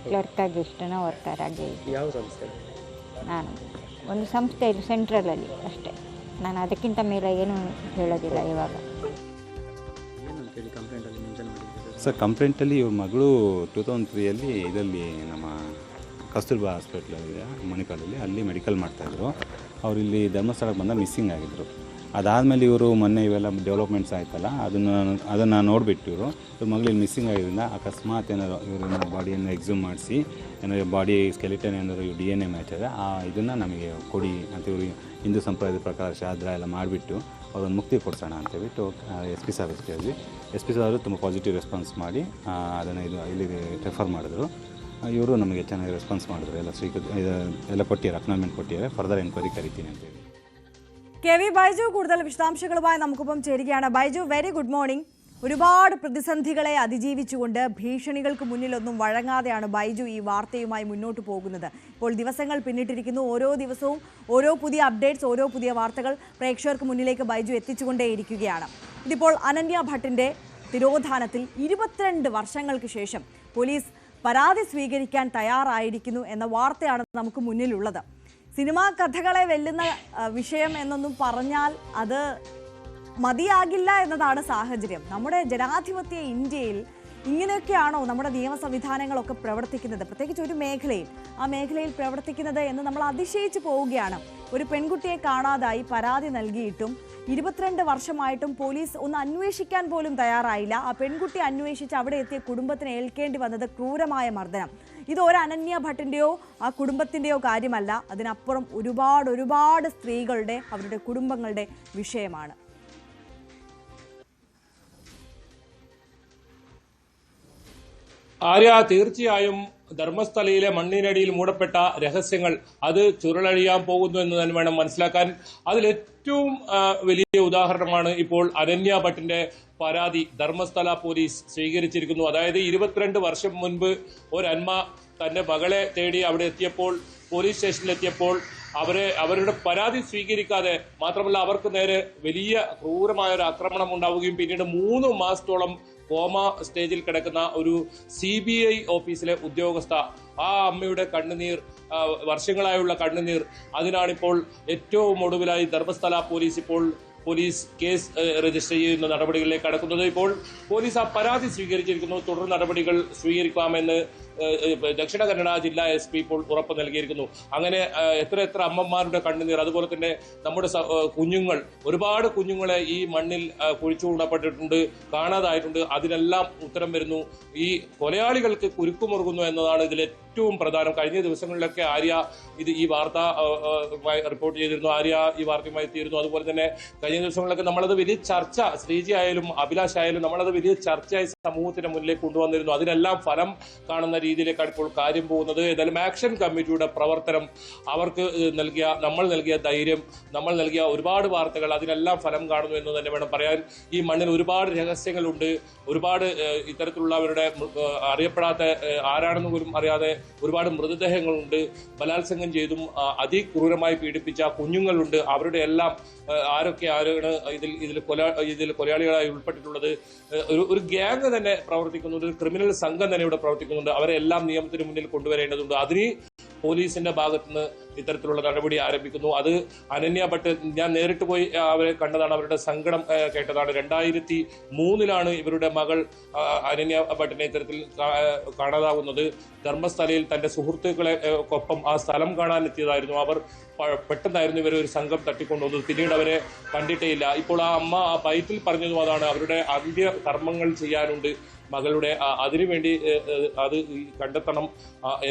ಕ್ಲರ್ಕ್ ಆಗಿ ಸ್ಟೆನೋ ವರ್ಕರ್ ಆಗಿ. ಯಾವ ಸಂಸ್ಥೆ? ನಾನು ಒಂದು ಸಂಸ್ಥೆ ಸೆಂಟ್ರಲಲ್ಲಿ ಅಷ್ಟೇ, ನಾನು ಅದಕ್ಕಿಂತ ಮೇಲೆ ಏನೂ ಹೇಳೋದಿಲ್ಲ ಇವಾಗ. ಏನಂತೇಳಿ ಕಂಪ್ಲೇಂಟಲ್ಲಿ ಮೆನ್ಷನ್ ಮಾಡಿದ್ದೀರಾ ಸರ್? ಕಂಪ್ಲೇಂಟಲ್ಲಿ ಇವ್ರ ಮಗಳು 2003 ಇದರಲ್ಲಿ ನಮ್ಮ ಕಸ್ತೂರ್ಬಾ ಹಾಸ್ಪಿಟ್ಲಲ್ಲಿದೆ ಮಣಿಪಾಲಲ್ಲಿ, ಅಲ್ಲಿ ಮೆಡಿಕಲ್ ಮಾಡ್ತಾಯಿದ್ರು. ಅವ್ರು ಇಲ್ಲಿ ಧರ್ಮಸ್ಥಳಕ್ಕೆ ಬಂದಾಗ ಮಿಸ್ಸಿಂಗ್ ಆಗಿದ್ದರು. ಅದಾದಮೇಲೆ ಇವರು ಮೊನ್ನೆ ಇವೆಲ್ಲ ಡೆವಲಪ್ಮೆಂಟ್ಸ್ ಆಯ್ತಲ್ಲ, ಅದನ್ನು ನೋಡಿಬಿಟ್ಟು ಇವ್ರ ಮಗಳು ಇಲ್ಲಿ ಮಿಸ್ಸಿಂಗ್ ಆಗಿದ್ದರಿಂದ ಅಕಸ್ಮಾತ್ ಏನಾದ್ರು ಇವ್ರ ಬಾಡಿಯನ್ನು ಎಕ್ಸ್ಯೂಮ್ ಮಾಡಿಸಿ ಏನಾದ್ರು ಬಾಡಿ ಸ್ಕೆಲಿಟನ್ ಏನಾದ್ರು DNA ಮ್ಯಾಚ್ ಆದರೆ ಇದನ್ನು ನಮಗೆ ಕೊಡಿ ಅಂತ ಇವರು ಹಿಂದೂ ಸಂಪ್ರದಾಯದ ಪ್ರಕಾರ ಶ್ರಾದ್ದ ಎಲ್ಲ ಮಾಡಿಬಿಟ್ಟು ಅವ್ರೊಂದು ಮುಕ್ತಿ ಕೊಡ್ಸೋಣ ಅಂತೇಳ್ಬಿಟ್ಟು SP ಸಾರ್ಗೆ ಕೇಳಿದ್ವಿ. SP ಸಾರು ತುಂಬ ಪಾಸಿಟಿವ್ ರೆಸ್ಪಾನ್ಸ್ ಮಾಡಿ ಅದನ್ನು ಇಲ್ಲಿ ರೆಫರ್ ಮಾಡಿದ್ರು. ಇವರು ನಮಗೆ ಚೆನ್ನಾಗಿ ರೆಸ್ಪಾನ್ಸ್ ಮಾಡಿದ್ರು, ಎಲ್ಲ ಕೊಟ್ಟಿದ್ದಾರೆ, ಅಕ್ನಾಲ್ಮೆಂಟ್ ಕೊಟ್ಟಿದ್ದಾರೆ, ಫರ್ದರ್ ಎನ್ಕ್ವೈರಿ ಕರಿತೀನಿ ಅಂತೇಳಿ. KV ബൈജു കൂടുതൽ വിശദാംശങ്ങളുമായി നമുക്കൊപ്പം ചേരുകയാണ്. Baiju, very good morning. ഒരുപാട് പ്രതിസന്ധികളെ അതിജീവിച്ചുകൊണ്ട് ഭീഷണികൾക്ക് മുന്നിലൊന്നും വഴങ്ങാതെയാണ് ബൈജു ഈ വാർത്തയുമായി മുന്നോട്ട് പോകുന്നത്. ഇപ്പോൾ ദിവസങ്ങൾ പിന്നിട്ടിരിക്കുന്നു. ഓരോ ദിവസവും ഓരോ പുതിയ അപ്ഡേറ്റ്സ്, ഓരോ പുതിയ വാർത്തകൾ പ്രേക്ഷകർക്ക് മുന്നിലേക്ക് ബൈജു എത്തിച്ചുകൊണ്ടേയിരിക്കുകയാണ്. ഇതിപ്പോൾ അനന്യ ഭട്ടിന്റെ തിരോധാനത്തിൽ 22 വർഷങ്ങൾക്ക് ശേഷം പോലീസ് പരാതി സ്വീകരിക്കാൻ തയ്യാറായിരിക്കുന്നു എന്ന വാർത്തയാണ് നമുക്ക് മുന്നിലുള്ളത്. സിനിമാ കഥകളെ വെല്ലുന്ന വിഷയം എന്നൊന്നും പറഞ്ഞാൽ അത് മതിയാകില്ല എന്നതാണ് സാഹചര്യം. നമ്മുടെ ജനാധിപത്യ ഇന്ത്യയിൽ ഇങ്ങനെയൊക്കെയാണോ നമ്മുടെ നിയമ സംവിധാനങ്ങളൊക്കെ പ്രവർത്തിക്കുന്നത്? പ്രത്യേകിച്ച് ഒരു മേഖലയിൽ, ആ മേഖലയിൽ പ്രവർത്തിക്കുന്നത് എന്ന് നമ്മൾ അതിശയിച്ചു പോവുകയാണ്. ഒരു പെൺകുട്ടിയെ കാണാതായി പരാതി നൽകിയിട്ടും 22 വർഷമായിട്ടും പോലീസ് ഒന്ന് അന്വേഷിക്കാൻ പോലും തയ്യാറായില്ല. ആ പെൺകുട്ടി അന്വേഷിച്ച് അവിടെ എത്തിയ കുടുംബത്തിന് ഏൽക്കേണ്ടി വന്നത് ക്രൂരമായ മർദ്ദനം. ഇത് ഒരു അനന്യ ഭട്ടിൻ്റെയോ ആ കുടുംബത്തിൻ്റെയോ കാര്യമല്ല, അതിനപ്പുറം ഒരുപാട് സ്ത്രീകളുടെ, അവരുടെ കുടുംബങ്ങളുടെ വിഷയമാണ്. ആര്യ, തീർച്ചയായും ധർമ്മസ്ഥലയിലെ മണ്ണിനടിയിൽ മൂടപ്പെട്ട രഹസ്യങ്ങൾ അത് ചുരുളഴിയാൻ പോകുന്നു എന്ന് തന്നെ വേണം മനസ്സിലാക്കാൻ. അതിലേറ്റവും വലിയ ഉദാഹരണമാണ് ഇപ്പോൾ അനന്യ ഭട്ടിന്റെ പരാതി ധർമ്മസ്ഥല പോലീസ് സ്വീകരിച്ചിരിക്കുന്നു. അതായത് 22 വർഷം മുൻപ് ഒരന്മ തന്റെ മകളെ തേടി അവിടെ എത്തിയപ്പോൾ, പോലീസ് സ്റ്റേഷനിലെത്തിയപ്പോൾ അവരുടെ പരാതി സ്വീകരിക്കാതെ, മാത്രമല്ല അവർക്ക് നേരെ വലിയ ക്രൂരമായ ഒരു ആക്രമണം ഉണ്ടാവുകയും പിന്നീട് 3 മാസത്തോളം കോമ സ്റ്റേജിൽ കിടക്കുന്ന ഒരു CBI ഓഫീസിലെ ഉദ്യോഗസ്ഥ, ആ അമ്മയുടെ കണ്ണുനീർ, വർഷങ്ങളായുള്ള കണ്ണുനീർ, അതിനാണിപ്പോൾ ഏറ്റവും ഒടുവിലായി ധർമ്മസ്ഥല പോലീസ് കേസ് രജിസ്റ്റർ ചെയ്യുന്ന നടപടികളിലേക്ക് കടക്കുന്നത്. ഇപ്പോൾ പോലീസ് ആ പരാതി സ്വീകരിച്ചിരിക്കുന്നു. തുടർ നടപടികൾ സ്വീകരിക്കാമെന്ന് ദക്ഷിണ കന്നഡ ജില്ലാ SP ഇപ്പോൾ ഉറപ്പ് നൽകിയിരിക്കുന്നു. അങ്ങനെ എത്ര അമ്മമാരുടെ കണ്ണുനീർ, അതുപോലെ തന്നെ നമ്മുടെ കുഞ്ഞുങ്ങൾ, ഒരുപാട് കുഞ്ഞുങ്ങളെ ഈ മണ്ണിൽ കുഴിച്ചുകൂടപ്പെട്ടിട്ടുണ്ട്, കാണാതായിട്ടുണ്ട്. അതിനെല്ലാം ഉത്തരം വരുന്നു. ഈ കൊലയാളികൾക്ക് കുരുക്കുമുറുകുന്നു എന്നതാണ് ഇതിൽ ഏറ്റവും പ്രധാനം. കഴിഞ്ഞ ദിവസങ്ങളിലൊക്കെ ആര്യ ഈ വാർത്ത റിപ്പോർട്ട് ചെയ്തിരുന്നു, ആര്യ ഈ വാർത്തയുമായി എത്തിയിരുന്നു. അതുപോലെ തന്നെ കഴിഞ്ഞ ദിവസങ്ങളിലൊക്കെ നമ്മളത് വലിയ ചർച്ച, ശ്രീജി ആയാലും അഭിലാഷ് ആയാലും നമ്മളത് വലിയ ചർച്ചയായി സമൂഹത്തിന്റെ മുന്നിലേക്ക് കൊണ്ടുവന്നിരുന്നു. അതിനെല്ലാം ഫലം കാണുന്ന രീതിയിലേക്കാണ് ഇപ്പോൾ കാര്യം പോകുന്നത്. ഏതായാലും ആക്ഷൻ കമ്മിറ്റിയുടെ പ്രവർത്തനം, അവർക്ക് നമ്മൾ നൽകിയ ധൈര്യം, നമ്മൾ നൽകിയ ഒരുപാട് വാർത്തകൾ, അതിനെല്ലാം ഫലം കാണുന്നു എന്ന് തന്നെ വേണം പറയാൻ. ഈ മണ്ണിൽ ഒരുപാട് രഹസ്യങ്ങളുണ്ട്, ഒരുപാട് ഇത്തരത്തിലുള്ളവരുടെ അറിയപ്പെടാത്ത, ആരാണെന്ന് പോലും അറിയാതെ ഒരുപാട് മൃതദേഹങ്ങളുണ്ട്. ബലാത്സംഗം ചെയ്തും അതിക്രൂരമായി പീഡിപ്പിച്ച കുഞ്ഞുങ്ങളുണ്ട്. അവരുടെ എല്ലാം ആരാണ് ഇതിൽ കൊലയാളികളായി ഉൾപ്പെട്ടിട്ടുള്ളത്. ഒരു ഗ്യാങ് തന്നെ പ്രവർത്തിക്കുന്നുണ്ട്, ഒരു ക്രിമിനൽ സംഘം തന്നെ ഇവിടെ പ്രവർത്തിക്കുന്നുണ്ട്. അവരെ എല്ലാം നിയമത്തിന് മുന്നിൽ കൊണ്ടുവരേണ്ടതുണ്ട്. അതിന് പോലീസിന്റെ ഭാഗത്തുനിന്ന് ഇത്തരത്തിലുള്ള നടപടി ആരംഭിക്കുന്നു. അത് അനന്യ ഭട്ട്, ഞാൻ നേരിട്ട് പോയി അവരെ കണ്ടതാണ്, അവരുടെ സങ്കടം കേട്ടതാണ്. 2003 ഇവരുടെ മകൾ അനന്യ ഭട്ടിനെ ഇത്തരത്തിൽ കാണാതാവുന്നത്. ധർമ്മസ്ഥലയിൽ തന്റെ സുഹൃത്തുക്കളെക്കൊപ്പം ആ സ്ഥലം കാണാൻ എത്തിയതായിരുന്നു. അവർ പെട്ടെന്നായിരുന്നു ഇവരെ ഒരു സംഘം തട്ടിക്കൊണ്ടുവന്നത്. പിന്നീട് അവരെ കണ്ടിട്ടേ ഇല്ല. ഇപ്പോൾ ആ അമ്മ ആ ബൈറ്റിൽ പറഞ്ഞതും അതാണ്, അവരുടെ അന്ത്യ കർമ്മങ്ങൾ ചെയ്യാനുണ്ട് മകളുടെ. അതിനുവേണ്ടി അത് കണ്ടെത്തണം,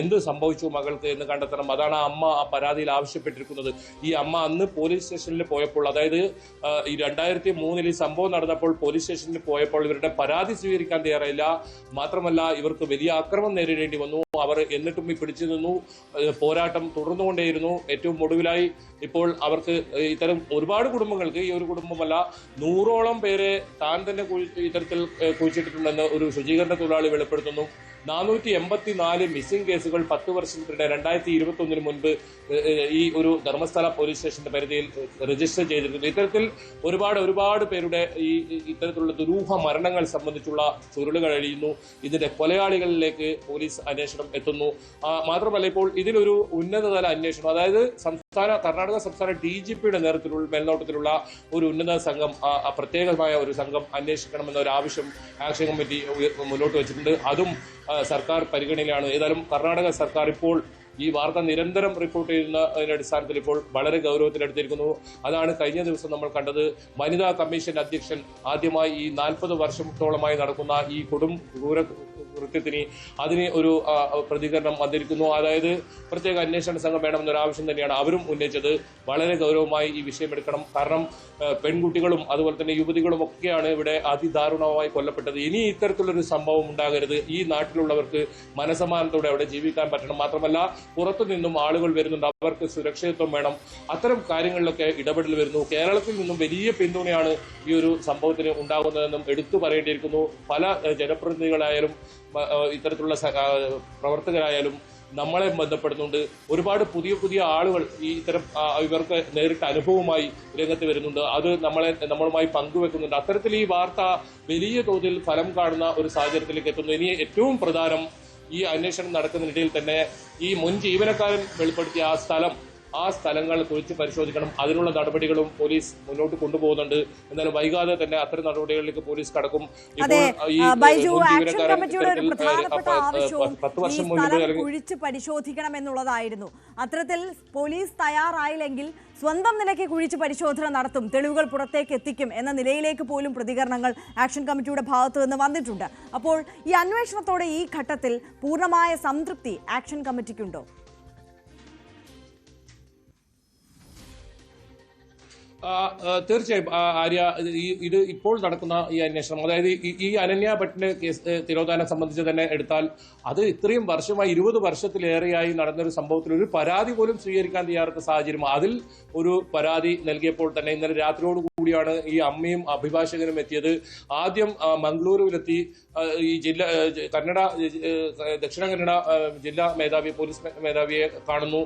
എന്ത് സംഭവിച്ചു മകൾക്ക് എന്ന് കണ്ടെത്തണം. അതാണ് ആ അമ്മ ആ പരാതിയിൽ ആവശ്യപ്പെട്ടിരിക്കുന്നത്. ഈ അമ്മ അന്ന് പോലീസ് സ്റ്റേഷനിൽ പോയപ്പോൾ, അതായത് 2003 ഈ സംഭവം നടന്നപ്പോൾ പോലീസ് സ്റ്റേഷനിൽ പോയപ്പോൾ ഇവരുടെ പരാതി സ്വീകരിക്കാൻ തയ്യാറായില്ല. മാത്രമല്ല ഇവർക്ക് വലിയ ആക്രമണം നേരിടേണ്ടി വന്നു. അവർ എന്നിട്ടും ഈ പിടിച്ചു നിന്നു. പോരാട്ടം തുടർന്നുകൊണ്ടേയിരുന്നു. ഏറ്റവും ഒടുവിലായി ഇപ്പോൾ അവർക്ക് ഇത്തരം ഒരുപാട് കുടുംബങ്ങൾക്ക്, ഈ ഒരു കുടുംബമല്ല 100ഓളം പേരെ താൻ തന്നെ ഇത്തരത്തിൽ കുഴിച്ചിട്ടിട്ടുണ്ടെന്ന് ഒരു ശുചീകരണ തൊഴിലാളി വെളിപ്പെടുത്തുന്നു. 484 മിസ്സിംഗ് കേസുകൾ 10 വർഷത്തിനിടെ 2021 മുൻപ് ഈ ഒരു ധർമ്മസ്ഥല പോലീസ് സ്റ്റേഷന്റെ പരിധിയിൽ രജിസ്റ്റർ ചെയ്തിട്ടുണ്ട്. ഇത്തരത്തിൽ ഒരുപാട് പേരുടെ ഈ ഇത്തരത്തിലുള്ള ദുരൂഹ മരണങ്ങൾ സംബന്ധിച്ചുള്ള ചുരുളുകൾ അഴിയുന്നു. ഇതിന്റെ കൊലയാളികളിലേക്ക് പോലീസ് അന്വേഷണം എത്തുന്നു. മാത്രമല്ല ഇപ്പോൾ ഇതിലൊരു ഉന്നതതല അന്വേഷണം, അതായത് കർണാടക സംസ്ഥാന DGPയുടെ നേതൃത്വത്തിലുള്ള മേൽനോട്ടത്തിലുള്ള ഒരു ഉന്നത സംഘം, പ്രത്യേകമായ ഒരു സംഘം അന്വേഷിക്കണമെന്ന ഒരു ആവശ്യം ആക്ഷൻ കമ്മിറ്റി മുന്നോട്ട് വെച്ചിട്ടുണ്ട്. അതും സർക്കാർ പരിഗണനയിലാണ്. ഏതായാലും കർണാടക സർക്കാർ ഇപ്പോൾ ഈ വാർത്ത നിരന്തരം റിപ്പോർട്ട് ചെയ്യുന്നതിന്റെ അടിസ്ഥാനത്തിൽ ഇപ്പോൾ വളരെ ഗൗരവത്തിലെടുത്തിരിക്കുന്നു. അതാണ് കഴിഞ്ഞ ദിവസം നമ്മൾ കണ്ടത്. വനിതാ കമ്മീഷൻ അധ്യക്ഷൻ ആദ്യമായി ഈ 40 വർഷത്തോളമായി നടക്കുന്ന ഈ കൃത്യത്തിന് അതിന് ഒരു പ്രതികരണം വന്നിരിക്കുന്നു. അതായത് പ്രത്യേക അന്വേഷണ സംഘം വേണമെന്നൊരു ആവശ്യം തന്നെയാണ് അവരും ഉന്നയിച്ചത്. വളരെ ഗൗരവമായി ഈ വിഷയം എടുക്കണം. കാരണം പെൺകുട്ടികളും അതുപോലെ തന്നെ യുവതികളും ഒക്കെയാണ് ഇവിടെ അതിദാരുണമായി കൊല്ലപ്പെട്ടത്. ഇനി ഇത്തരത്തിലൊരു സംഭവം ഉണ്ടാകരുത്. ഈ നാട്ടിലുള്ളവർക്ക് മനസമാനത്തോടെ അവിടെ ജീവിക്കാൻ പറ്റണം. മാത്രമല്ല പുറത്തു നിന്നും ആളുകൾ വരുന്നുണ്ട്, അവർക്ക് സുരക്ഷിതത്വം വേണം. അത്തരം കാര്യങ്ങളിലൊക്കെ ഇടപെടൽ വരുന്നു. കേരളത്തിൽ നിന്നും വലിയ പിന്തുണയാണ് ഈ ഒരു സംഭവത്തിന് ഉണ്ടാകുന്നതെന്നും എടുത്തു പറയേണ്ടിയിരിക്കുന്നു. പല ജനപ്രതിനിധികളായാലും ഇത്തരത്തിലുള്ള പ്രവർത്തകരായാലും നമ്മളെ ബന്ധപ്പെടുന്നുണ്ട്. ഒരുപാട് പുതിയ ആളുകൾ ഈ ഇത്തരം ഇവർക്ക് നേരിട്ട അനുഭവമായി രംഗത്ത് വരുന്നുണ്ട്. അത് നമ്മളുമായി പങ്കുവെക്കുന്നുണ്ട്. അത്തരത്തിൽ ഈ വാർത്ത വലിയ തോതിൽ ഫലം കാണുന്ന ഒരു സാഹചര്യത്തിലേക്ക് എത്തുന്നു. ഇനി ഏറ്റവും പ്രധാനം, ഈ അന്വേഷണം നടക്കുന്നതിനിടയിൽ തന്നെ ഈ മുൻ ജീവനക്കാരൻ വെളിപ്പെടുത്തിയ ആ സ്ഥലങ്ങൾ കുറിച്ച് പരിശോധിക്കണം. അതിനുള്ള നടപടികളും പോലീസ് മുന്നോട്ട് കൊണ്ടുപോകുന്നുണ്ട്. എന്നാലും വൈകാതെ തന്നെ അത്തരം നടപടികളിലേക്ക് പോലീസ് കടക്കും. കുഴിച്ച് പരിശോധിക്കണം എന്നുള്ളതായിരുന്നു. അത്തരത്തിൽ പോലീസ് തയ്യാറായില്ലെങ്കിൽ സ്വന്തം നിലയ്ക്ക് കുഴിച്ച് പരിശോധന നടത്തും, തെളിവുകൾ പുറത്തേക്ക് എത്തിക്കും എന്ന നിലയിലേക്ക് പോലും പ്രതികരണങ്ങൾ ആക്ഷൻ കമ്മിറ്റിയുടെ ഭാഗത്തു നിന്ന് വന്നിട്ടുണ്ട്. അപ്പോൾ ഈ അന്വേഷണത്തോടെ ഈ ഘട്ടത്തിൽ പൂർണ്ണമായ സംതൃപ്തി ആക്ഷൻ കമ്മിറ്റിക്കുണ്ടോ? തീർച്ചയായും ആര്യ, ഇത് ഇപ്പോൾ നടക്കുന്ന ഈ അന്വേഷണം, അതായത് ഈ അനന്യ ഭട്ടിന്റെ കേസ് തിരോധാനം സംബന്ധിച്ച് തന്നെ എടുത്താൽ, അത് ഇത്രയും വർഷമായി 20 വർഷത്തിലേറെയായി നടന്നൊരു സംഭവത്തിൽ ഒരു പരാതി പോലും സ്വീകരിക്കാൻ തയ്യാറാത്ത സാഹചര്യം. അതിൽ ഒരു പരാതി നൽകിയപ്പോൾ തന്നെ ഇന്നലെ രാത്രിയോട് കൂടിയാണ് ഈ അമ്മയും അഭിഭാഷകനും എത്തിയത്. ആദ്യം മംഗളൂരുവിലെത്തി ഈ ദക്ഷിണ കന്നഡ ജില്ലാ മേധാവി, പോലീസ് മേധാവിയെ കാണുന്നു,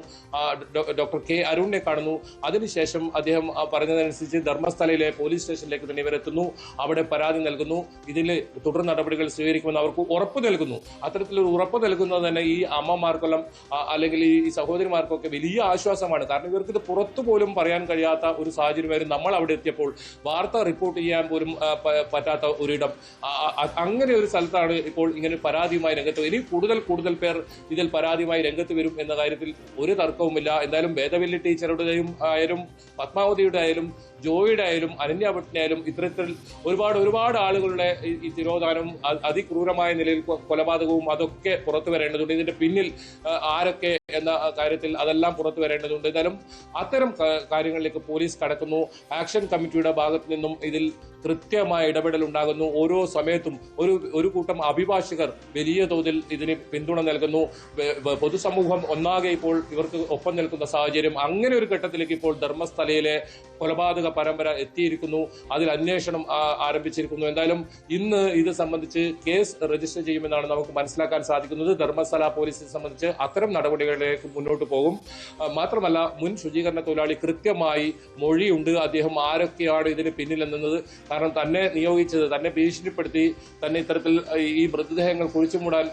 ഡോക്ടർ കെ അരുണിനെ കാണുന്നു. അതിനുശേഷം അദ്ദേഹം പറഞ്ഞതനുസരിച്ച് ധർമ്മസ്ഥലയിലെ പോലീസ് സ്റ്റേഷനിലേക്ക് തന്നെ ഇവരെത്തുന്നു. അവിടെ പരാതി നൽകുന്നു. ഇതിൽ തുടർ നടപടികൾ സ്വീകരിക്കുമെന്ന് അവർക്ക് ഉറപ്പ് നൽകുന്നു. അത്തരത്തിലൊരു ഉറപ്പ് നൽകുന്നത് തന്നെ ഈ അമ്മമാർക്കെല്ലാം അല്ലെങ്കിൽ ഈ സഹോദരിമാർക്കൊക്കെ വലിയ ആശ്വാസമാണ്. കാരണം ഇവർക്ക് ഇത് പുറത്തു പോലും പറയാൻ കഴിയാത്ത ഒരു സാഹചര്യമായിരുന്നു നമ്മൾ അവിടെ എത്തിയപ്പോൾ. വാർത്ത റിപ്പോർട്ട് ചെയ്യാൻ പോലും പറ്റാത്ത ഒരിടം. അങ്ങനെ ഒരു സ്ഥലത്താണ് ഇപ്പോൾ ഇങ്ങനെ പരാതിയുമായി രംഗത്ത്. ഇനി കൂടുതൽ പേർ ഇതിൽ പരാതിയുമായി രംഗത്ത് വരും എന്ന കാര്യത്തിൽ ഒരു തർക്കവുമില്ല. എന്തായാലും വേദവല്ലി ടീച്ചറുടെയും ആയാലും പത്മാവതിയുടെ ആയാലും ജോയിയുടെ ആയാലും അനന്യ ഭട്ടിന്റെ ആയാലും ഇത്തരത്തിൽ ഒരുപാട് ആളുകളുടെ ഈ തിരോധാനവും അതിക്രൂരമായ നിലയിൽ കൊലപാതകവും അതൊക്കെ പുറത്തു വരേണ്ടതുണ്ട്. ഇതിന്റെ പിന്നിൽ ആരൊക്കെ എന്ന കാര്യത്തിൽ അതെല്ലാം പുറത്തു വരേണ്ടതുണ്ട്. എന്തായാലും അത്തരം കാര്യങ്ങളിലേക്ക് പോലീസ് കടക്കുന്നു. ആക്ഷൻ കമ്മിറ്റിയുടെ ഭാഗത്തു നിന്നും ഇതിൽ കൃത്യമായ ഇടപെടൽ ഉണ്ടാകുന്നു. ഓരോ സമയത്തും ഒരു കൂട്ടം അഭിഭാഷകർ വലിയ തോതിൽ ഇതിന് പിന്തുണ നൽകുന്നു. പൊതുസമൂഹം ഒന്നാകെ ഇപ്പോൾ ഇവർക്ക് ഒപ്പം നിൽക്കുന്ന സാഹചര്യം. അങ്ങനെ ഒരു ഘട്ടത്തിലേക്ക് ഇപ്പോൾ ധർമ്മസ്ഥലയിലെ കൊലപാതക പരമ്പര എത്തിയിരിക്കുന്നു. അതിൽ അന്വേഷണം ആരംഭിച്ചിരിക്കുന്നു. എന്തായാലും ഇന്ന് ഇത് സംബന്ധിച്ച് കേസ് രജിസ്റ്റർ ചെയ്യുമെന്നാണ് നമുക്ക് മനസ്സിലാക്കാൻ സാധിക്കുന്നത്. ധർമ്മസ്ഥല പോലീസിനെ സംബന്ധിച്ച് അത്തരം നടപടികളിലേക്ക് മുന്നോട്ട് പോകും. മാത്രമല്ല, മുൻ ശുചീകരണ തൊഴിലാളി കൃത്യമായി മൊഴിയുണ്ട്. അദ്ദേഹം ആരൊക്കെയാണ് ഇതിന് പിന്നിലെന്നത്. കാരണം തന്നെ നിയോഗിച്ചത്, തന്നെ ഭീഷണിപ്പെടുത്തി, തന്നെ ഇത്തരത്തിൽ ഈ മൃതദേഹങ്ങൾ കുഴിച്ചുമൂടാൻ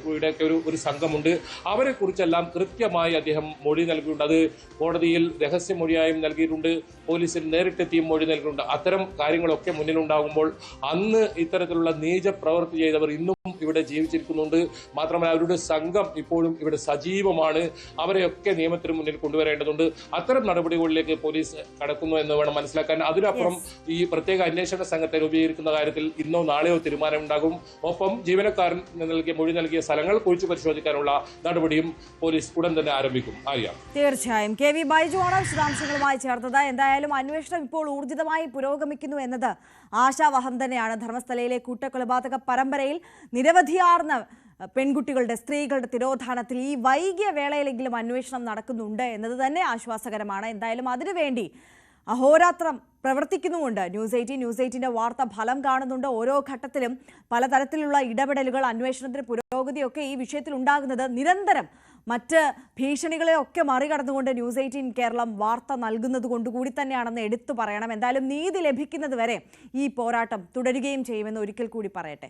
ഇവിടെയൊക്കെ ഒരു സംഘമുണ്ട്. അവരെ കുറിച്ചെല്ലാം കൃത്യമായി അദ്ദേഹം മൊഴി നൽകിയിട്ടുണ്ട്. അത് കോടതിയിൽ രഹസ്യമൊഴിയായും നൽകിയിട്ടുണ്ട്, പോലീസിൽ നേരിട്ടെത്തിയും മൊഴി നൽകിയിട്ടുണ്ട്. അത്തരം കാര്യങ്ങളൊക്കെ മുന്നിലുണ്ടാകുമ്പോൾ അന്ന് ഇത്തരത്തിലുള്ള നീച പ്രവൃത്തി ചെയ്തവർ ഇന്നും ഇവിടെ ജീവിച്ചിരിക്കുന്നുണ്ട്. മാത്രമല്ല, അവരുടെ സംഘം ഇപ്പോഴും ഇവിടെ സജീവമാണ്. അവരെയൊക്കെ നിയമത്തിന് മുന്നിൽ കൊണ്ടുവരേണ്ടതുണ്ട്. അത്തരം നടപടികളിലേക്ക് പോലീസ് കടക്കുന്നു എന്ന് വേണം മനസ്സിലാക്കാൻ. അതിനപ്പുറം ഈ പ്രത്യേക അന്വേഷണ സംഘത്തെ രൂപീകരിക്കുന്ന കാര്യത്തിൽ ഇന്നോ നാളെയോ തീരുമാനമുണ്ടാകും. ഒപ്പം ജീവനക്കാരൻ മൊഴി നൽകിയ സ്ഥലങ്ങൾ കുഴിച്ചു പരിശോധിക്കാനുള്ള നടപടിയും പോലീസ് ഉടൻ തന്നെ ആരംഭിക്കും. തീർച്ചയായും KV ബൈജു ആണ് വിശദാംശങ്ങളുമായി ചേർത്തത്. എന്തായാലും അന്വേഷണം ഇപ്പോൾ ഊർജിതമായി പുരോഗമിക്കുന്നു എന്നത് ആശാവഹം തന്നെയാണ്. ധർമ്മസ്ഥലയിലെ കൂട്ടക്കൊലപാതക പരമ്പരയിൽ നിരവധിയാർന്ന പെൺകുട്ടികളുടെ, സ്ത്രീകളുടെ തിരോധാനത്തിൽ ഈ വൈകിയ വേളയിലെങ്കിലും അന്വേഷണം നടക്കുന്നുണ്ട് എന്നത് തന്നെ ആശ്വാസകരമാണ്. എന്തായാലും അതിനുവേണ്ടി അഹോരാത്രം പ്രവർത്തിക്കുന്നുമുണ്ട് ന്യൂസ് 18 വാർത്ത ഫലം കാണുന്നുണ്ട്. ഓരോ ഘട്ടത്തിലും പലതരത്തിലുള്ള ഇടപെടലുകൾ, അന്വേഷണത്തിന് പുരോഗതിയൊക്കെ ഈ വിഷയത്തിൽ ഉണ്ടാകുന്നത് നിരന്തരം മറ്റ് ഭീഷണികളെയൊക്കെ മറികടന്നുകൊണ്ട് ന്യൂസ് 18 കേരളം വാർത്ത നൽകുന്നത് കൊണ്ടുകൂടി തന്നെയാണെന്ന് എടുത്തു പറയണം. എന്തായാലും നീതി ലഭിക്കുന്നത് വരെ ഈ പോരാട്ടം തുടരുകയും ചെയ്യുമെന്ന് ഒരിക്കൽ കൂടി പറയട്ടെ.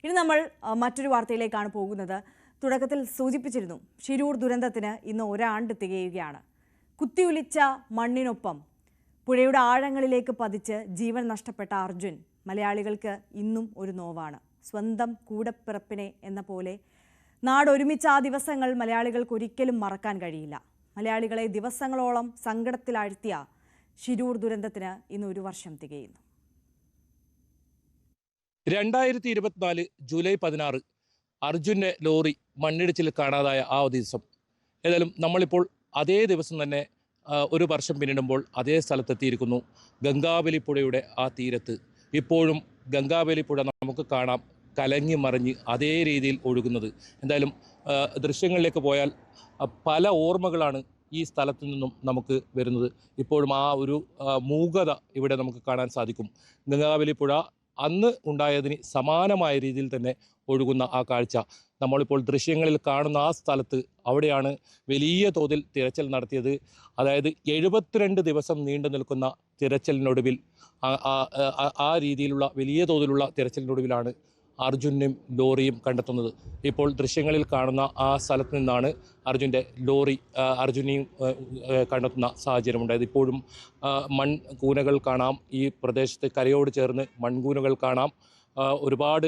ഇനി നമ്മൾ മറ്റൊരു വാർത്തയിലേക്കാണ് പോകുന്നത്. തുടക്കത്തിൽ സൂചിപ്പിച്ചിരുന്നു, ശിരൂർ ദുരന്തത്തിന് ഇന്ന് 1 ആണ്ട് തികയുകയാണ്. കുത്തിയൊലിച്ച മണ്ണിനൊപ്പം പുഴയുടെ ആഴങ്ങളിലേക്ക് പതിച്ച് ജീവൻ നഷ്ടപ്പെട്ട അർജുൻ മലയാളികൾക്ക് ഇന്നും ഒരു നോവാണ്. സ്വന്തം കൂടപ്പിറപ്പിനെ എന്ന പോലെ നാടൊരുമിച്ച ആ ദിവസങ്ങൾ മലയാളികൾക്ക് ഒരിക്കലും മറക്കാൻ കഴിയില്ല. മലയാളികളെ ദിവസങ്ങളോളം സങ്കടത്തിലാഴ്ത്തിയ ശിരൂർ ദുരന്തത്തിന് ഇന്ന് 1 വർഷം തികയുന്നു. 2024 ജൂലൈ 16 അർജുൻ്റെ ലോറി മണ്ണിടിച്ചിൽ കാണാതായ ആ ദിവസം. ഏതായാലും നമ്മളിപ്പോൾ അതേ ദിവസം തന്നെ 1 വർഷം പിന്നിടുമ്പോൾ അതേ സ്ഥലത്തെത്തിയിരിക്കുന്നു. ഗംഗാവലിപ്പുഴയുടെ ആ തീരത്ത് ഇപ്പോഴും ഗംഗാവലിപ്പുഴ നമുക്ക് കാണാം, കലങ്ങി മറിഞ്ഞ് അതേ രീതിയിൽ ഒഴുകുന്നത്. എന്തായാലും ദൃശ്യങ്ങളിലേക്ക് പോയാൽ പല ഓർമ്മകളാണ് ഈ സ്ഥലത്തു നിന്നും നമുക്ക് വരുന്നത്. ഇപ്പോഴും ആ ഒരു മൂകത ഇവിടെ നമുക്ക് കാണാൻ സാധിക്കും. ഗംഗാവലിപ്പുഴ അന്ന് ഉണ്ടായതിന് സമാനമായ രീതിയിൽ തന്നെ ഒഴുകുന്ന ആ കാഴ്ച നമ്മളിപ്പോൾ ദൃശ്യങ്ങളിൽ കാണുന്ന ആ സ്ഥലത്ത്, അവിടെയാണ് വലിയ തോതിൽ തിരച്ചിൽ നടത്തിയത്. അതായത് 72 ദിവസം നീണ്ടു നിൽക്കുന്ന തിരച്ചിലിനൊടുവിൽ ആ രീതിയിലുള്ള വലിയ തോതിലുള്ള തിരച്ചിലിനൊടുവിലാണ് അർജുനും ലോറിയും കണ്ടെത്തുന്നത്. ഇപ്പോൾ ദൃശ്യങ്ങളിൽ കാണുന്ന ആ സ്ഥലത്ത് നിന്നാണ് അർജുനെയും കണ്ടെത്തുന്ന സാഹചര്യമുണ്ടായത്. ഇപ്പോഴും മൺകൂനകൾ കാണാം. ഈ പ്രദേശത്ത് കരയോട് ചേർന്ന് മൺകൂനകൾ കാണാം. ഒരുപാട്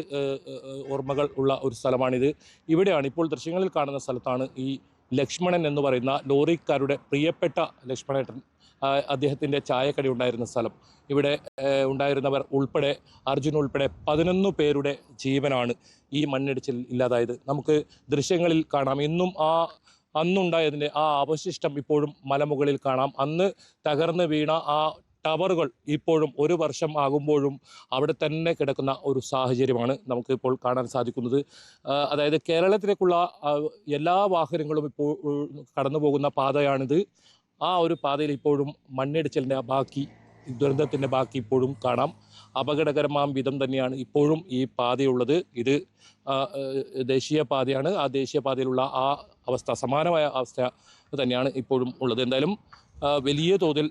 ഓർമ്മകൾ ഉള്ള ഒരു സ്ഥലമാണിത്. ഇവിടെയാണ് ഇപ്പോൾ ദൃശ്യങ്ങളിൽ കാണുന്ന സ്ഥലത്താണ് ഈ ലക്ഷ്മണൻ എന്ന് പറയുന്ന ലോറിക്കാരുടെ പ്രിയപ്പെട്ട ലക്ഷ്മണേട്ടൻ, അദ്ദേഹത്തിൻ്റെ ചായക്കടി ഉണ്ടായിരുന്ന സ്ഥലം. ഇവിടെ ഉണ്ടായിരുന്നവർ ഉൾപ്പെടെ, അർജുൻ ഉൾപ്പെടെ 11 പേരുടെ ജീവനാണ് ഈ മണ്ണിടിച്ചിൽ ഇല്ലാതായത്. നമുക്ക് ദൃശ്യങ്ങളിൽ കാണാം. ഇന്നും ആ അന്നുണ്ടായതിൻ്റെ ആ അവശിഷ്ടം ഇപ്പോഴും മലമുകളിൽ കാണാം. അന്ന് തകർന്ന് വീണ ആ ടവറുകൾ ഇപ്പോഴും 1 വർഷം ആകുമ്പോഴും അവിടെ തന്നെ കിടക്കുന്ന ഒരു സാഹചര്യമാണ് നമുക്ക് ഇപ്പോൾ കാണാൻ സാധിക്കുന്നത്. അതായത് കേരളത്തിലേക്കുള്ള എല്ലാ വാഹനങ്ങളും ഇപ്പോൾ കടന്നു പോകുന്ന പാതയാണിത്. ആ ഒരു പാതയിൽ ഇപ്പോഴും മണ്ണിടിച്ചിലിൻ്റെ ബാക്കി, ദുരന്തത്തിൻ്റെ ബാക്കി ഇപ്പോഴും കാണാം. അപകടകരമാം വിധം തന്നെയാണ് ഇപ്പോഴും ഈ പാതയുള്ളത്. ഇത് ദേശീയപാതയാണ്. ആ ദേശീയപാതയിലുള്ള ആ അവസ്ഥ, സമാനമായ അവസ്ഥ തന്നെയാണ് ഇപ്പോഴും ഉള്ളത്. എന്തായാലും വലിയ തോതിൽ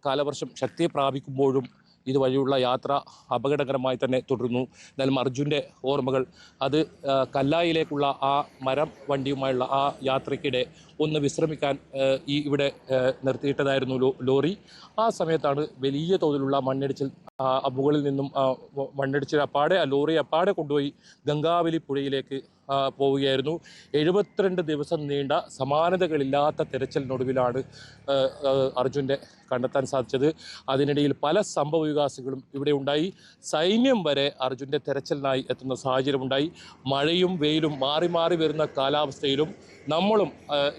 കാലവർഷം ശക്തി പ്രാപിക്കുമ്പോഴും ഇതുവഴിയുള്ള യാത്ര അപകടകരമായി തന്നെ തുടരുന്നു. എന്നാലും അർജുൻ്റെ ഓർമ്മകൾ, അത് കല്ലായിലേക്കുള്ള ആ മരം വണ്ടിയുമായുള്ള ആ യാത്രയ്ക്കിടെ ഒന്ന് വിശ്രമിക്കാൻ ഇവിടെ നിർത്തിയിട്ടതായിരുന്നു ലോറി. ആ സമയത്താണ് വലിയ തോതിലുള്ള മണ്ണിടിച്ചിൽ. മുകളിൽ നിന്നും മണ്ണിടിച്ചിൽ ലോറി അപ്പാടെ കൊണ്ടുപോയി ഗംഗാവലി പുഴയിലേക്ക് പോവുകയായിരുന്നു. 72 ദിവസം നീണ്ട സമാനതകളില്ലാത്ത തെരച്ചിലിനൊടുവിലാണ് അർജുൻ്റെ കണ്ടെത്താൻ സാധിച്ചത്. അതിനിടയിൽ പല സംഭവ വികാസങ്ങളും ഇവിടെ ഉണ്ടായി. സൈന്യം വരെ അർജുൻ്റെ തെരച്ചിലിനായി എത്തുന്ന സാഹചര്യമുണ്ടായി. മഴയും വെയിലും മാറി മാറി വരുന്ന കാലാവസ്ഥയിലും നമ്മളും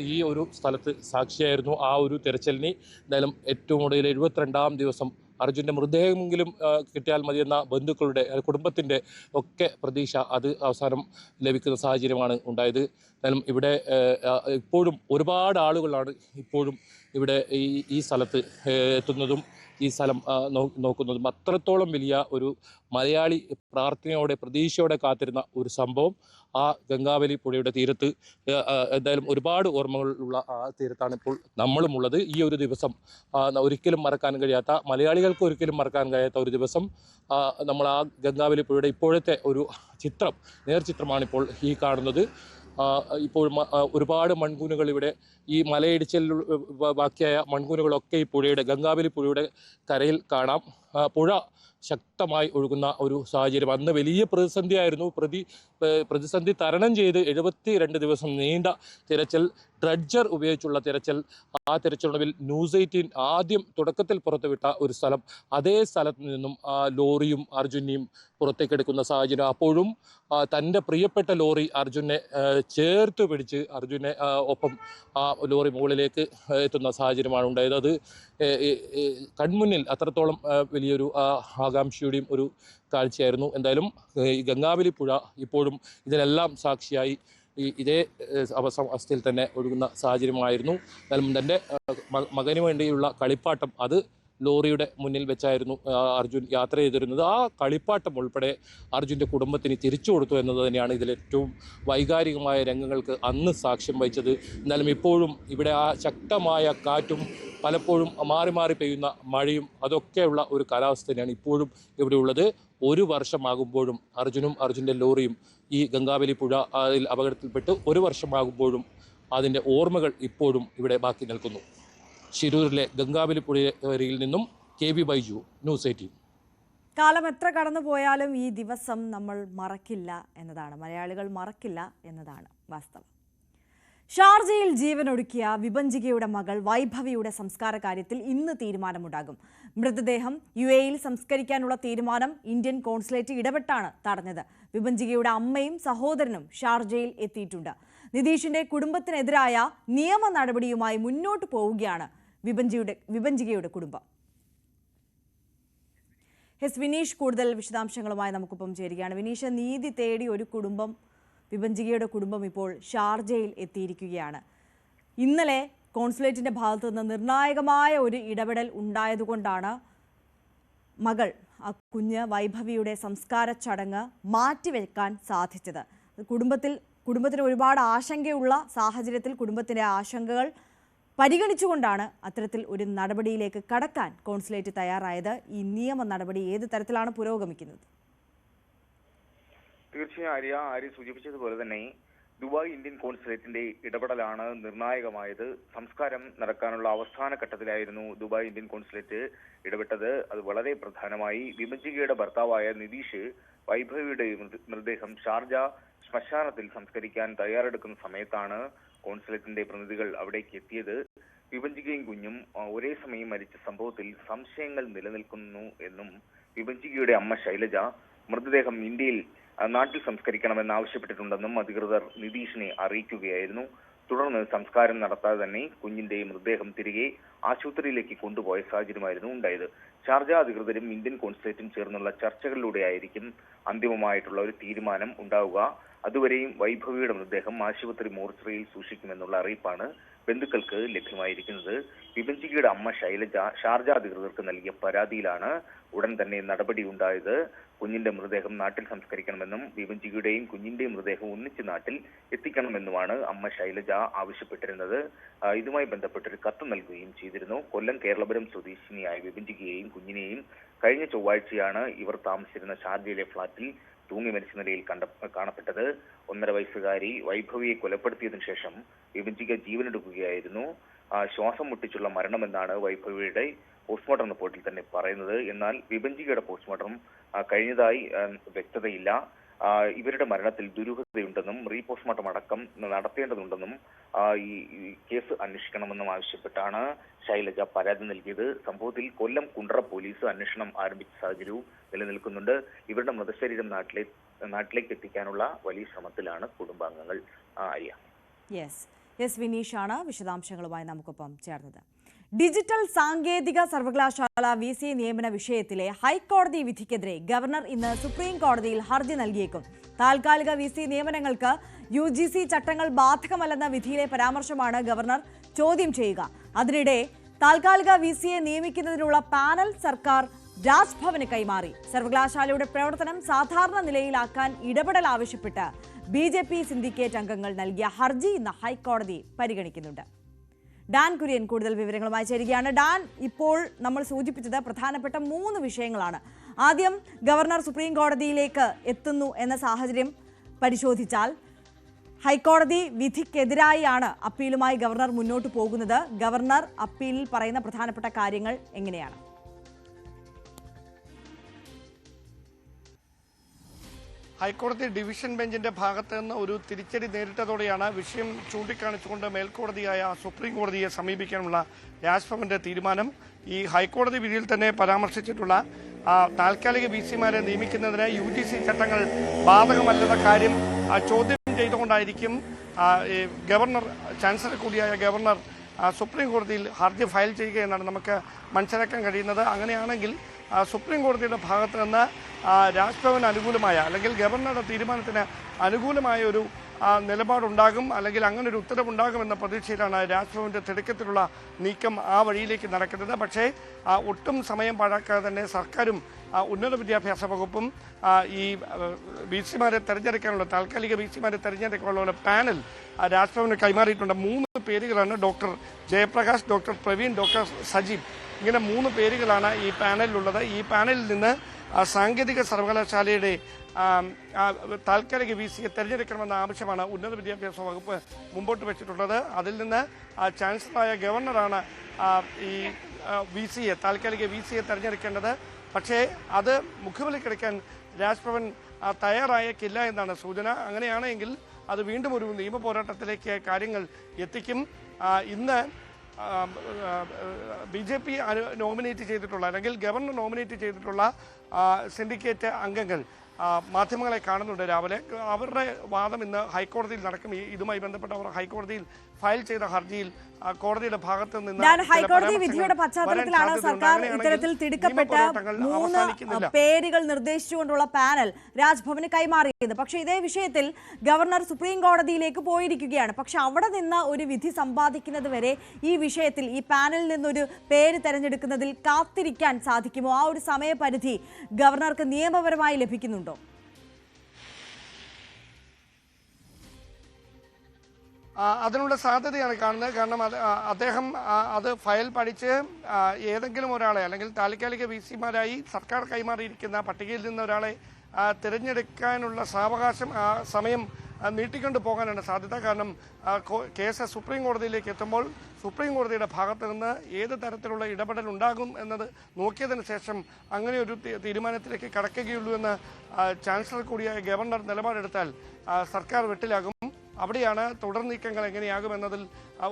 ഈ ഒരു സ്ഥലത്ത് സാക്ഷിയായിരുന്നു ആ ഒരു തെരച്ചിലിന്. എന്തായാലും ഏറ്റവും ഒടുവിൽ 72ാം ദിവസം അർജുൻ്റെ മൃതദേഹമെങ്കിലും കിട്ടിയാൽ മതിയെന്ന ബന്ധുക്കളുടെ, കുടുംബത്തിൻ്റെ ഒക്കെ പ്രതീക്ഷ, അത് അവസാനം ലഭിക്കുന്ന സാഹചര്യമാണ് ഉണ്ടായത്. എന്നാലും ഇവിടെ ഇപ്പോഴും ഒരുപാട് ആളുകളാണ് ഇപ്പോഴും ഇവിടെ ഈ സ്ഥലത്ത് എത്തുന്നതും ഈ സ്ഥലം നോക്കുന്നതും. അത്രത്തോളം വലിയ ഒരു മലയാളി പ്രാർത്ഥനയോടെ, പ്രതീക്ഷയോടെ കാത്തിരുന്ന ഒരു സംഭവം ആ ഗംഗാവലി പുഴയുടെ തീരത്ത്. എന്തായാലും ഒരുപാട് ഓർമ്മകളുള്ള ആ തീരത്താണ് ഇപ്പോൾ നമ്മളും ഉള്ളത്. ഈ ഒരു ദിവസം ഒരിക്കലും മറക്കാൻ കഴിയാത്ത, മലയാളികൾക്ക് ഒരിക്കലും മറക്കാൻ കഴിയാത്ത ഒരു ദിവസം. നമ്മൾ ആ ഗംഗാവലി പുഴയുടെ ഇപ്പോഴത്തെ ഒരു ചിത്രം, നേർചിത്രമാണിപ്പോൾ ഈ കാണുന്നത്. ഇപ്പോൾ ഒരുപാട് മൺകൂനുകൾ ഇവിടെ, ഈ മലയിടിച്ചിൽ ബാക്കിയായ മൺകൂനുകളൊക്കെ ഈ പുഴയുടെ, ഗംഗാവലി പുഴയുടെ കരയിൽ കാണാം. പുഴ ശക്തമായി ഒഴുകുന്ന ഒരു സാഹചര്യം. അന്ന് വലിയ പ്രതിസന്ധിയായിരുന്നു. പ്രതിസന്ധി തരണം ചെയ്ത് 72 ദിവസം നീണ്ട തിരച്ചിൽ, ഡ്രഡ്ജർ ഉപയോഗിച്ചുള്ള തിരച്ചിൽ. ആ തിരച്ചിലൊടുവിൽ ന്യൂസ് 18 ആദ്യം തുടക്കത്തിൽ പുറത്തുവിട്ട ഒരു സ്ഥലം, അതേ സ്ഥലത്ത് നിന്നും ലോറിയും അർജുനെയും പുറത്തേക്കെടുക്കുന്ന സാഹചര്യം. അപ്പോഴും തൻ്റെ പ്രിയപ്പെട്ട ലോറി അർജുനെ ചേർത്ത് പിടിച്ച് അർജുനെ ഒപ്പം ആ ലോറി മുകളിലേക്ക് എത്തുന്ന സാഹചര്യമാണ് ഉണ്ടായത്. അത് കൺമുന്നിൽ അത്രത്തോളം വലിയൊരു ആകാംക്ഷയുടെയും ഒരു കാഴ്ചയായിരുന്നു. എന്തായാലും ഈ ഗംഗാവലി പുഴ ഇപ്പോഴും ഇതിനെല്ലാം സാക്ഷിയായി ഇതേ അവസ്ഥയിൽ തന്നെ ഒഴുകുന്ന സാഹചര്യമായിരുന്നു. എന്നാലും തൻ്റെ മകന് വേണ്ടിയുള്ള കളിപ്പാട്ടം, അത് ലോറിയുടെ മുന്നിൽ വെച്ചായിരുന്നു അർജുൻ യാത്ര ചെയ്തിരുന്നത്. ആ കളിപ്പാട്ടം ഉൾപ്പെടെ അർജുൻ്റെ കുടുംബത്തിന് തിരിച്ചു കൊടുത്തു എന്നത് തന്നെയാണ് ഇതിലേറ്റവും വൈകാരികമായ രംഗങ്ങൾക്ക് അന്ന് സാക്ഷ്യം വഹിച്ചത്. എന്നാലും ഇപ്പോഴും ഇവിടെ ആ ശക്തമായ കാറ്റും പലപ്പോഴും മാറി മാറി പെയ്യുന്ന മഴയും അതൊക്കെയുള്ള ഒരു കാലാവസ്ഥ തന്നെയാണ് ഇപ്പോഴും ഇവിടെ ഉള്ളത്. 1 വർഷമാകുമ്പോഴും അർജുനും അർജുൻ്റെ ലോറിയും ഈ ഗംഗാവലി പുഴ അതിൽ അപകടത്തിൽപ്പെട്ട് 1 വർഷമാകുമ്പോഴും അതിൻ്റെ ഓർമ്മകൾ ഇപ്പോഴും ഇവിടെ ബാക്കി നിൽക്കുന്നു. ശിരൂരിലെ ഗംഗാവലി പുഴയിൽ നിന്നും KB ബൈജു, ന്യൂസ് 18. കാലം എത്ര കടന്നു പോയാലും ഈ ദിവസം നമ്മൾ മറക്കില്ല എന്നതാണ്, മലയാളികൾ മറക്കില്ല എന്നതാണ് വാസ്തവം. ഷാർജയിൽ ജീവനൊടുക്കിയ വിഭജികയുടെ മകൾ വൈഭവിയുടെ സംസ്കാര കാര്യത്തിൽ ഇന്ന് തീരുമാനമുണ്ടാകും. മൃതദേഹം UAEയിൽ സംസ്കരിക്കാനുള്ള തീരുമാനം ഇന്ത്യൻ കോൺസുലേറ്റ് ഇടപെട്ടാണ് തടഞ്ഞത്. വിഭജികയുടെ അമ്മയും സഹോദരനും ഷാർജയിൽ എത്തിയിട്ടുണ്ട്. നിതീഷിന്റെ കുടുംബത്തിനെതിരായ നിയമ നടപടിയുമായി മുന്നോട്ട് പോവുകയാണ് വിഭജികയുടെ കുടുംബം. വിനീഷ് കൂടുതൽ വിശദാംശങ്ങളുമായി നമുക്കൊപ്പം ചേരുകയാണ്. വിനീഷ്, നീതി തേടി ഒരു കുടുംബം, വിഭജികയുടെ കുടുംബം ഇപ്പോൾ ഷാർജയിൽ എത്തിയിരിക്കുകയാണ്. ഇന്നലെ കോൺസുലേറ്റിന്റെ ഭാഗത്തു നിന്ന് നിർണായകമായ ഒരു ഇടപെടൽ ഉണ്ടായതുകൊണ്ടാണ് മകൾ, ആ കുഞ്ഞ് വൈഭവിയുടെ സംസ്കാര ചടങ്ങ് മാറ്റിവെക്കാൻ സാധിച്ചത്. കുടുംബത്തിന് ഒരുപാട് ആശങ്കയുള്ള സാഹചര്യത്തിൽ കുടുംബത്തിൻ്റെ ആശങ്കകൾ പരിഗണിച്ചുകൊണ്ടാണ് അത്തരത്തിൽ ഒരു നടപടിയിലേക്ക് കടക്കാൻ കോൺസുലേറ്റ് തയ്യാറായത്. ഈ നിയമ നടപടി ഏത് തരത്തിലാണ് പുരോഗമിക്കുന്നത്? തീർച്ചയായും ആര്യ സൂചിപ്പിച്ചതുപോലെ തന്നെ ദുബായ് ഇന്ത്യൻ കോൺസുലേറ്റിന്റെ ഇടപെടലാണ് നിർണായകമായത്. സംസ്കാരം നടക്കാനുള്ള അവസാന ഘട്ടത്തിലായിരുന്നു ദുബായ് ഇന്ത്യൻ കോൺസുലേറ്റ് ഇടപെട്ടത്. അത് വളരെ പ്രധാനമായി. വിഭജികയുടെ ഭർത്താവായ നിതീഷ് വൈഭവിയുടെ മൃതദേഹം ഷാർജ ശ്മശാനത്തിൽ സംസ്കരിക്കാൻ തയ്യാറെടുക്കുന്ന സമയത്താണ് കോൺസുലേറ്റിന്റെ പ്രതിനിധികൾ അവിടേക്ക് എത്തിയത്. വിഭജികയും കുഞ്ഞും ഒരേ സമയം മരിച്ച സംഭവത്തിൽ സംശയങ്ങൾ നിലനിൽക്കുന്നു എന്നും വിഭജികയുടെ അമ്മ ശൈലജ മൃതദേഹം നാട്ടിൽ സംസ്കരിക്കണമെന്ന് ആവശ്യപ്പെട്ടിട്ടുണ്ടെന്നും അധികൃതർ നിതീഷിനെ അറിയിക്കുകയായിരുന്നു. തുടർന്ന് സംസ്കാരം നടത്താതെ തന്നെ കുഞ്ഞിന്റെ മൃതദേഹം തിരികെ ആശുപത്രിയിലേക്ക് കൊണ്ടുപോയ സാഹചര്യമായിരുന്നു ഉണ്ടായത്. ഷാർജ അധികൃതരും ഇന്ത്യൻ കോൺസുലേറ്റും ചേർന്നുള്ള ചർച്ചകളിലൂടെയായിരിക്കും അന്തിമമായിട്ടുള്ള ഒരു തീരുമാനം ഉണ്ടാവുക. അതുവരെയും വൈഭവിയുടെ മൃതദേഹം ആശുപത്രി മോർച്ചറിയിൽ സൂക്ഷിക്കുമെന്നുള്ള അറിയിപ്പാണ് ബന്ധുക്കൾക്ക് ലഭ്യമായിരിക്കുന്നത്. വിഭജികയുടെ അമ്മ ശൈലജ ഷാർജ അധികൃതർക്ക് നൽകിയ പരാതിയിലാണ് ഉടൻ തന്നെ നടപടി ഉണ്ടായത്. കുഞ്ഞിന്റെ മൃതദേഹം നാട്ടിൽ സംസ്കരിക്കണമെന്നും വിഭജികയുടെയും കുഞ്ഞിന്റെയും മൃതദേഹം ഒന്നിച്ച് നാട്ടിൽ എത്തിക്കണമെന്നുമാണ് അമ്മ ശൈലജ ആവശ്യപ്പെട്ടിരുന്നത്. ഇതുമായി ബന്ധപ്പെട്ടൊരു കത്ത് നൽകുകയും ചെയ്തിരുന്നു. കൊല്ലം കേരളപുരം സ്വദേശിനിയായ വിഭജികയെയും കുഞ്ഞിനെയും കഴിഞ്ഞ ചൊവ്വാഴ്ചയാണ് ഇവർ താമസിച്ചിരുന്ന ഷാർജയിലെ ഫ്ളാറ്റിൽ തൂങ്ങി മരിച്ച നിലയിൽ കാണപ്പെട്ടത്. 1.5 വയസ്സുകാരി വൈഭവിയെ കൊലപ്പെടുത്തിയതിനു ശേഷം വിഭജിക ജീവനെടുക്കുകയായിരുന്നു. ശ്വാസം മുട്ടിച്ചുള്ള മരണമെന്നാണ് വൈഭവിയുടെ പോസ്റ്റ്മോർട്ടം റിപ്പോർട്ടിൽ തന്നെ പറയുന്നത്. എന്നാൽ വിഭജികയുടെ പോസ്റ്റ്മോർട്ടം കഴിഞ്ഞതായി വ്യക്തതയില്ല. ഇവരുടെ മരണത്തിൽ ദുരൂഹതയുണ്ടെന്നും റീപോസ്റ്റ്മോർട്ടം അടക്കം നടത്തേണ്ടതുണ്ടെന്നും ഈ കേസ് അന്വേഷിക്കണമെന്നും ആവശ്യപ്പെട്ടാണ് ശൈലജ പരാതി നൽകിയത്. സംഭവത്തിൽ കൊല്ലം കുണ്ട്ര പോലീസ് അന്വേഷണം ആരംഭിച്ച സാഹചര്യവും നിലനിൽക്കുന്നുണ്ട്. ഇവരുടെ മൃതശരീരം നാട്ടിലേക്ക് എത്തിക്കാനുള്ള വലിയ ശ്രമത്തിലാണ് കുടുംബാംഗങ്ങൾ. ആര്യ. യെസ് വിനീഷാണ് വിശദാംശങ്ങളുമായി നമുക്കൊപ്പം ചേർന്നത്. ഡിജിറ്റൽ സാങ്കേതിക സർവകലാശാല VC നിയമന വിഷയത്തിലെ ഹൈക്കോടതി വിധിക്കെതിരെ ഗവർണർ ഇന്ന് സുപ്രീം കോടതിയിൽ ഹർജി നൽകിയേക്കും. താൽക്കാലിക VC നിയമനങ്ങൾക്ക് UGC ചട്ടങ്ങൾ ബാധകമല്ലെന്ന വിധിയിലെ പരാമർശമാണ് ഗവർണർ ചോദ്യം ചെയ്യുക. അതിനിടെ താൽക്കാലിക VCയെ നിയമിക്കുന്നതിനുള്ള പാനൽ സർക്കാർ രാജ്ഭവന് കൈമാറി. സർവകലാശാലയുടെ പ്രവർത്തനം സാധാരണ നിലയിലാക്കാൻ ഇടപെടൽ ആവശ്യപ്പെട്ട് BJP സിൻഡിക്കേറ്റ് അംഗങ്ങൾ നൽകിയ ഹർജി ഇന്ന് ഹൈക്കോടതി പരിഗണിക്കുന്നുണ്ട്. ഡാൻ കുര്യൻ കൂടുതൽ വിവരങ്ങളുമായി ചേരുകയാണ്. ഡാൻ, ഇപ്പോൾ നമ്മൾ സൂചിപ്പിച്ചത് പ്രധാനപ്പെട്ട 3 വിഷയങ്ങളാണ്. ആദ്യം ഗവർണർ സുപ്രീം കോടതിയിലേക്ക് എത്തുന്നു എന്ന സാഹചര്യം പരിശോധിച്ചാൽ ഹൈക്കോടതി വിധിക്കെതിരായാണ് അപ്പീലുമായി ഗവർണർ മുന്നോട്ട് പോകുന്നത്. ഗവർണർ അപ്പീലിൽ പറയുന്ന പ്രധാനപ്പെട്ട കാര്യങ്ങൾ എങ്ങനെയാണ്? ഹൈക്കോടതി ഡിവിഷൻ ബെഞ്ചിന്റെ ഭാഗത്ത് നിന്ന് ഒരു തിരിച്ചടി നേരിട്ടതോടെയാണ് വിഷയം ചൂണ്ടിക്കാണിച്ചുകൊണ്ട് മേൽക്കോടതിയായ സുപ്രീം കോടതിയെ സമീപിക്കാനുള്ള രാജ്ഭവന്റെ തീരുമാനം. ഈ ഹൈക്കോടതി വിധിയിൽ തന്നെ പരാമർശിച്ചിട്ടുള്ള താൽക്കാലിക VCമാരെ നിയമിക്കുന്നതിന് UGC ചട്ടങ്ങൾ ബാധകമല്ലെന്ന കാര്യം ചോദ്യം ചെയ്തുകൊണ്ടായിരിക്കും ഗവർണർ, ചാൻസലർ കൂടിയായ ഗവർണർ സുപ്രീം കോടതിയിൽ ഹർജി ഫയൽ ചെയ്യുക എന്നാണ് നമുക്ക് മനസ്സിലാക്കാൻ കഴിയുന്നത്. അങ്ങനെയാണെങ്കിൽ സുപ്രീം കോടതിയുടെ ഭാഗത്ത് നിന്ന് രാജ്ഭവന് അനുകൂലമായ അല്ലെങ്കിൽ ഗവർണറുടെ തീരുമാനത്തിന് അനുകൂലമായ ഒരു നിലപാടുണ്ടാകും, അല്ലെങ്കിൽ അങ്ങനെ ഒരു ഉത്തരവുണ്ടാകുമെന്ന പ്രതീക്ഷയിലാണ് രാജ്ഭവന്റെ തിടുക്കത്തിലുള്ള നീക്കം ആ വഴിയിലേക്ക് നടക്കുന്നത്. പക്ഷേ ഒട്ടും സമയം പാഴാക്കാതെ തന്നെ സർക്കാരും ഉന്നത വിദ്യാഭ്യാസ വകുപ്പും ഈ VCമാരെ തെരഞ്ഞെടുക്കാനുള്ള താൽക്കാലിക VCമാരെ തെരഞ്ഞെടുക്കാനുള്ള പാനൽ രാജ്ഭവന് കൈമാറിയിട്ടുണ്ട്. 3 പേരുകളാണ് doctor Jayaprakash, doctor Praveen, doctor Sajeev. ഇങ്ങനെ 3 പേരുകളാണ് ഈ പാനലിലുള്ളത്. ഈ പാനലിൽ നിന്ന് സാങ്കേതിക സർവകലാശാലയുടെ താൽക്കാലിക VCയെ തെരഞ്ഞെടുക്കണമെന്ന ആവശ്യമാണ് ഉന്നത വിദ്യാഭ്യാസ വകുപ്പ് മുമ്പോട്ട് വെച്ചിട്ടുള്ളത്. അതിൽ നിന്ന് ചാൻസലറായ ഗവർണറാണ് ഈ VCയെ, താൽക്കാലിക VCയെ തെരഞ്ഞെടുക്കേണ്ടത്. പക്ഷേ അത് മുഖവിലക്കെടുക്കാൻ രാജ്ഭവൻ തയ്യാറായേക്കില്ല എന്നാണ് സൂചന. അങ്ങനെയാണെങ്കിൽ അത് വീണ്ടും ഒരു നിയമ പോരാട്ടത്തിലേക്ക് കാര്യങ്ങൾ എത്തിക്കും. ഇന്ന് BJP നോമിനേറ്റ് ചെയ്തിട്ടുള്ള അല്ലെങ്കിൽ ഗവർണർ നോമിനേറ്റ് ചെയ്തിട്ടുള്ള സിൻഡിക്കേറ്റ് അംഗങ്ങൾ മാധ്യമങ്ങളെ കാണുന്നുണ്ട് രാവിലെ. അവരുടെ വാദം ഇന്ന് ഹൈക്കോടതിയിൽ നടക്കും. ഇതുമായി ബന്ധപ്പെട്ട് അവർ ഹൈക്കോടതിയിൽ ഫയൽ ചെയ്ത ഹർജിയിൽ കോടതിയുടെ ഭാഗത്ത് നിന്ന് ഹൈക്കോടതി വിധിയുടെ പശ്ചാത്തലത്തിലാണ് സർക്കാർ ഇത്തരത്തിൽ തിടുക്കപ്പെട്ട് 3 പേരുകൾ നിർദ്ദേശിച്ചുകൊണ്ടുള്ള പാനൽ രാജ്ഭവന് കൈമാറിയത്. പക്ഷേ ഇതേ വിഷയത്തിൽ ഗവർണർ സുപ്രീം കോടതിയിലേക്ക് പോയിരിക്കുകയാണ്. പക്ഷെ അവിടെ നിന്ന് ഒരു വിധി സമ്പാദിക്കുന്നത് വരെ ഈ വിഷയത്തിൽ ഈ പാനലിൽ നിന്നൊരു പേര് തെരഞ്ഞെടുക്കുന്നതിൽ കാത്തിരിക്കാൻ സാധിക്കുമോ? ആ ഒരു സമയപരിധി ഗവർണർക്ക് നിയമപരമായി ലഭിക്കുന്നുണ്ടോ? അതിനുള്ള സാധ്യതയാണ് കാണുന്നത്. കാരണം അദ്ദേഹം അത് ഫയൽ പഠിച്ച് ഏതെങ്കിലും ഒരാളെ അല്ലെങ്കിൽ താൽക്കാലിക VCമാരായി സർക്കാർ കൈമാറിയിരിക്കുന്ന പട്ടികയിൽ നിന്ന് ഒരാളെ തിരഞ്ഞെടുക്കാനുള്ള സാവകാശം സമയം നീട്ടിക്കൊണ്ടു പോകാനാണ് സാധ്യത. കാരണം കേസ് സുപ്രീം കോടതിയിലേക്ക് എത്തുമ്പോൾ സുപ്രീം കോടതിയുടെ ഭാഗത്ത് നിന്ന് ഏത് തരത്തിലുള്ള ഇടപെടൽ ഉണ്ടാകും എന്നത് നോക്കിയതിനു ശേഷം അങ്ങനെ ഒരു തീരുമാനത്തിലേക്ക് കടക്കുകയുള്ളൂ എന്ന് ചാൻസലർ കൂടിയായ ഗവർണർ നിലപാടെടുത്താൽ സർക്കാർ വെട്ടിലാകും. അവിടെയാണ് തുടർ നീക്കങ്ങൾ എങ്ങനെയാകുമെന്നതിൽ